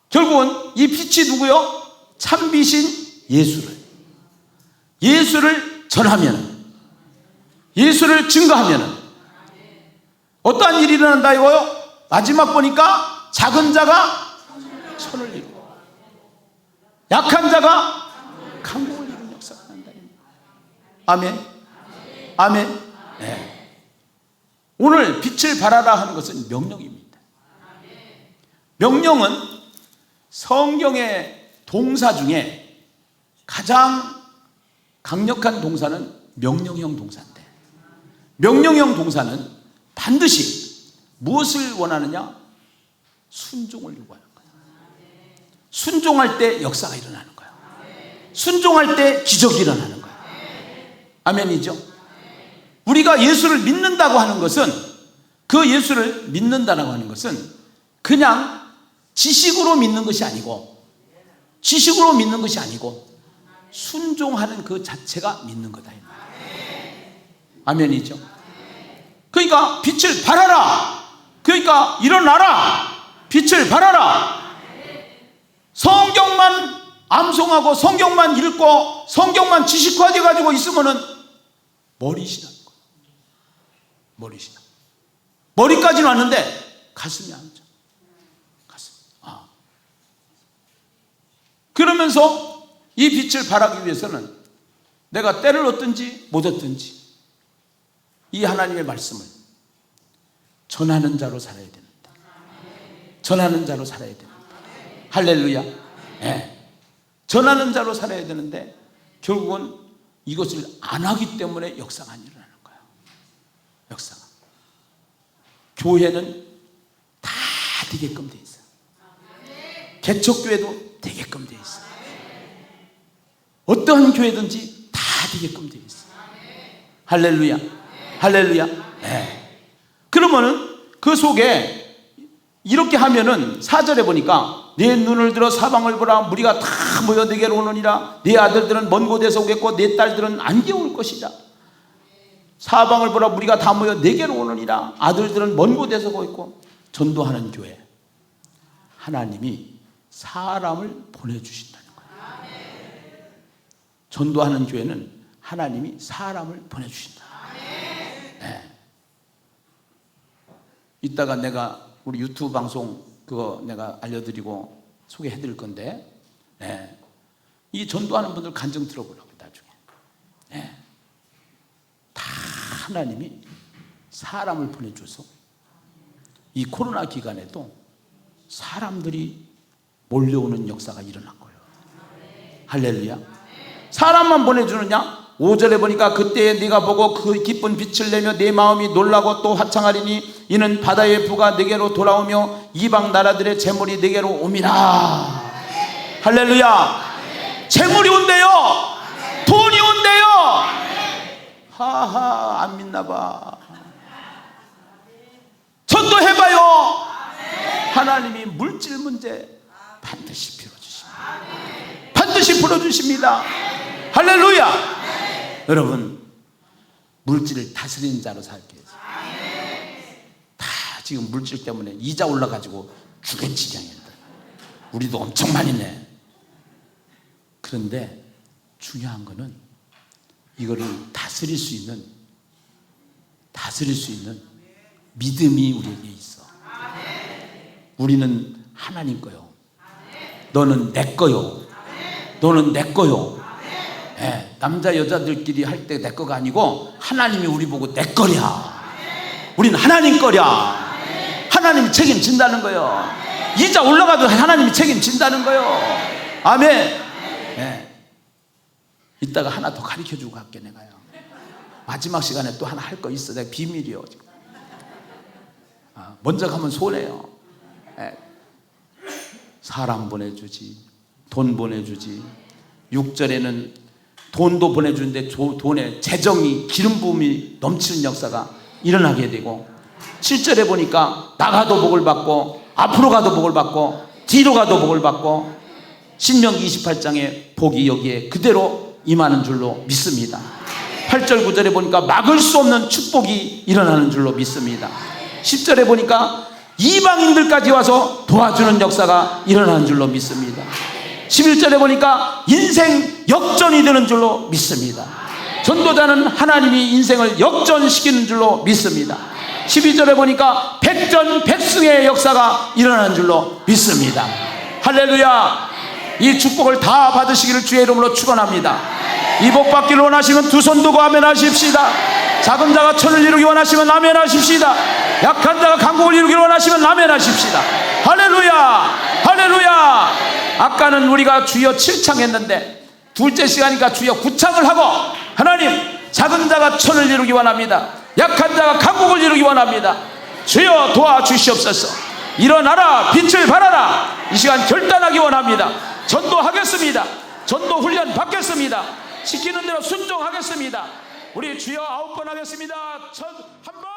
결국은 이 빛이 누구요? 참빛인 예수를 전하면, 예수를 증거하면 어떠한 일이 일어난다 이거요? 마지막 보니까 작은 자가 천을 이루고 약한 자가 강국을 이루는 역사가 난다. 아멘. 아멘. 네. 오늘 빛을 발하라 하는 것은 명령입니다. 명령은 성경의 동사 중에 가장 강력한 동사는 명령형 동사인데, 명령형 동사는 반드시 무엇을 원하느냐? 순종을 요구하는 거예요. 순종할 때 역사가 일어나는 거예요. 순종할 때 기적이 일어나는 거예요. 아멘이죠? 우리가 예수를 믿는다고 하는 것은, 그 예수를 믿는다라고 하는 것은 그냥 지식으로 믿는 것이 아니고, 지식으로 믿는 것이 아니고 순종하는 그 자체가 믿는 거다. 아멘이죠? 그러니까 빛을 발하라. 그러니까 일어나라. 빛을 발하라. 성경만 암송하고 성경만 읽고 성경만 지식화돼 가지고 있으면은 머리시다. 머리시다. 머리까지는 왔는데 가슴이 안 져. 가슴. 그러면서 이 빛을 발하기 위해서는 내가 때를 얻든지 못 얻든지 이 하나님의 말씀을 전하는 자로 살아야 되는데, 전하는 자로 살아야 되는데, 할렐루야. 네. 전하는 자로 살아야 되는데 결국은 이것을 안 하기 때문에 역사가 안 일어나는 거예요. 역사가. 교회는 다 되게끔 돼 있어요. 개척교회도 되게끔 돼 있어요. 어떠한 교회든지 다 되게끔 돼 있어요. 할렐루야. 할렐루야. 네. 그러면은 그 속에 이렇게 하면은 4절에 보니까 내 눈을 들어 사방을 보라. 무리가 다 모여 내게로 오느니라. 내 아들들은 먼 곳에서 오겠고 내 딸들은 안개 올 것이다. 사방을 보라. 무리가 다 모여 내게로 오느니라. 아들들은 먼 곳에서 오겠고. 전도하는 교회, 하나님이 사람을 보내주신다는 거예요. 전도하는 교회는 하나님이 사람을 보내주신다. 네. 이따가 내가 우리 유튜브 방송 그거 내가 알려드리고 소개해드릴 건데, 네. 이 전도하는 분들 간증 들어보라고 나중에. 네. 다 하나님이 사람을 보내줘서 이 코로나 기간에도 사람들이 몰려오는 역사가 일어난 거예요. 할렐루야. 사람만 보내주느냐? 5절에 보니까 그때에 네가 보고 그 기쁜 빛을 내며 내 마음이 놀라고 또 화창하리니 이는 바다의 부가 내게로 돌아오며 이방 나라들의 재물이 내게로 옴이라. 할렐루야. 재물이 온대요. 돈이 온대요. 하하, 안 믿나 봐. 하나님이 물질 문제 반드시 풀어주십니다. 반드시 풀어주십니다. 할렐루야. 여러분, 물질을 다스리는 자로 살게요. 다 지금 물질 때문에 이자 올라가지고 죽을 지경이다. 우리도 엄청 많이 내. 그런데 중요한 거는 이거를 다스릴 수 있는 믿음이 우리에게 있어. 우리는 하나님 거요. 너는 내 거요. 너는 내 거요. 예, 남자 여자들끼리 할 때 내 거가 아니고 하나님이 우리 보고 내 거랴. 우리는 하나님 거랴. 하나님이 책임진다는 거요. 이자 올라가도 하나님이 책임진다는 거요. 아멘. 예. 이따가 하나 더 가르쳐주고 갈게. 내가요 마지막 시간에 또 하나 할 거 있어. 내가 비밀이요 지금. 먼저 가면 손해요. 예. 사람 보내주지, 돈 보내주지. 6절에는 돈도 보내주는데 돈에 재정이 기름 부음이 넘치는 역사가 일어나게 되고, 7절에 보니까 나가도 복을 받고 앞으로 가도 복을 받고 뒤로 가도 복을 받고, 신명기 28장에 복이 여기에 그대로 임하는 줄로 믿습니다. 8절 9절에 보니까 막을 수 없는 축복이 일어나는 줄로 믿습니다. 10절에 보니까 이방인들까지 와서 도와주는 역사가 일어나는 줄로 믿습니다. 11절에 보니까 인생 역전이 되는 줄로 믿습니다. 전도자는 하나님이 인생을 역전시키는 줄로 믿습니다. 12절에 보니까 백전백승의 역사가 일어나는 줄로 믿습니다. 할렐루야. 이 축복을 다 받으시기를 주의 이름으로 축원합니다. 이 복 받기를 원하시면 두 손 두고 아멘 하십시다. 작은 자가 천을 이루기 원하시면 아멘 하십시다. 약한 자가 강국을 이루기를 원하시면 아멘 하십시다. 할렐루야. 할렐루야. 아까는 우리가 주여 7창 했는데 둘째 시간이니까 주여 9창을 하고, 하나님 작은 자가 천을 이루기 원합니다. 약한 자가 강국을 이루기 원합니다. 주여 도와주시옵소서. 일어나라, 빛을 발하라. 이 시간 결단하기 원합니다. 전도하겠습니다. 전도 훈련 받겠습니다. 시키는 대로 순종하겠습니다. 우리 주여 9번 하겠습니다. 1,001번.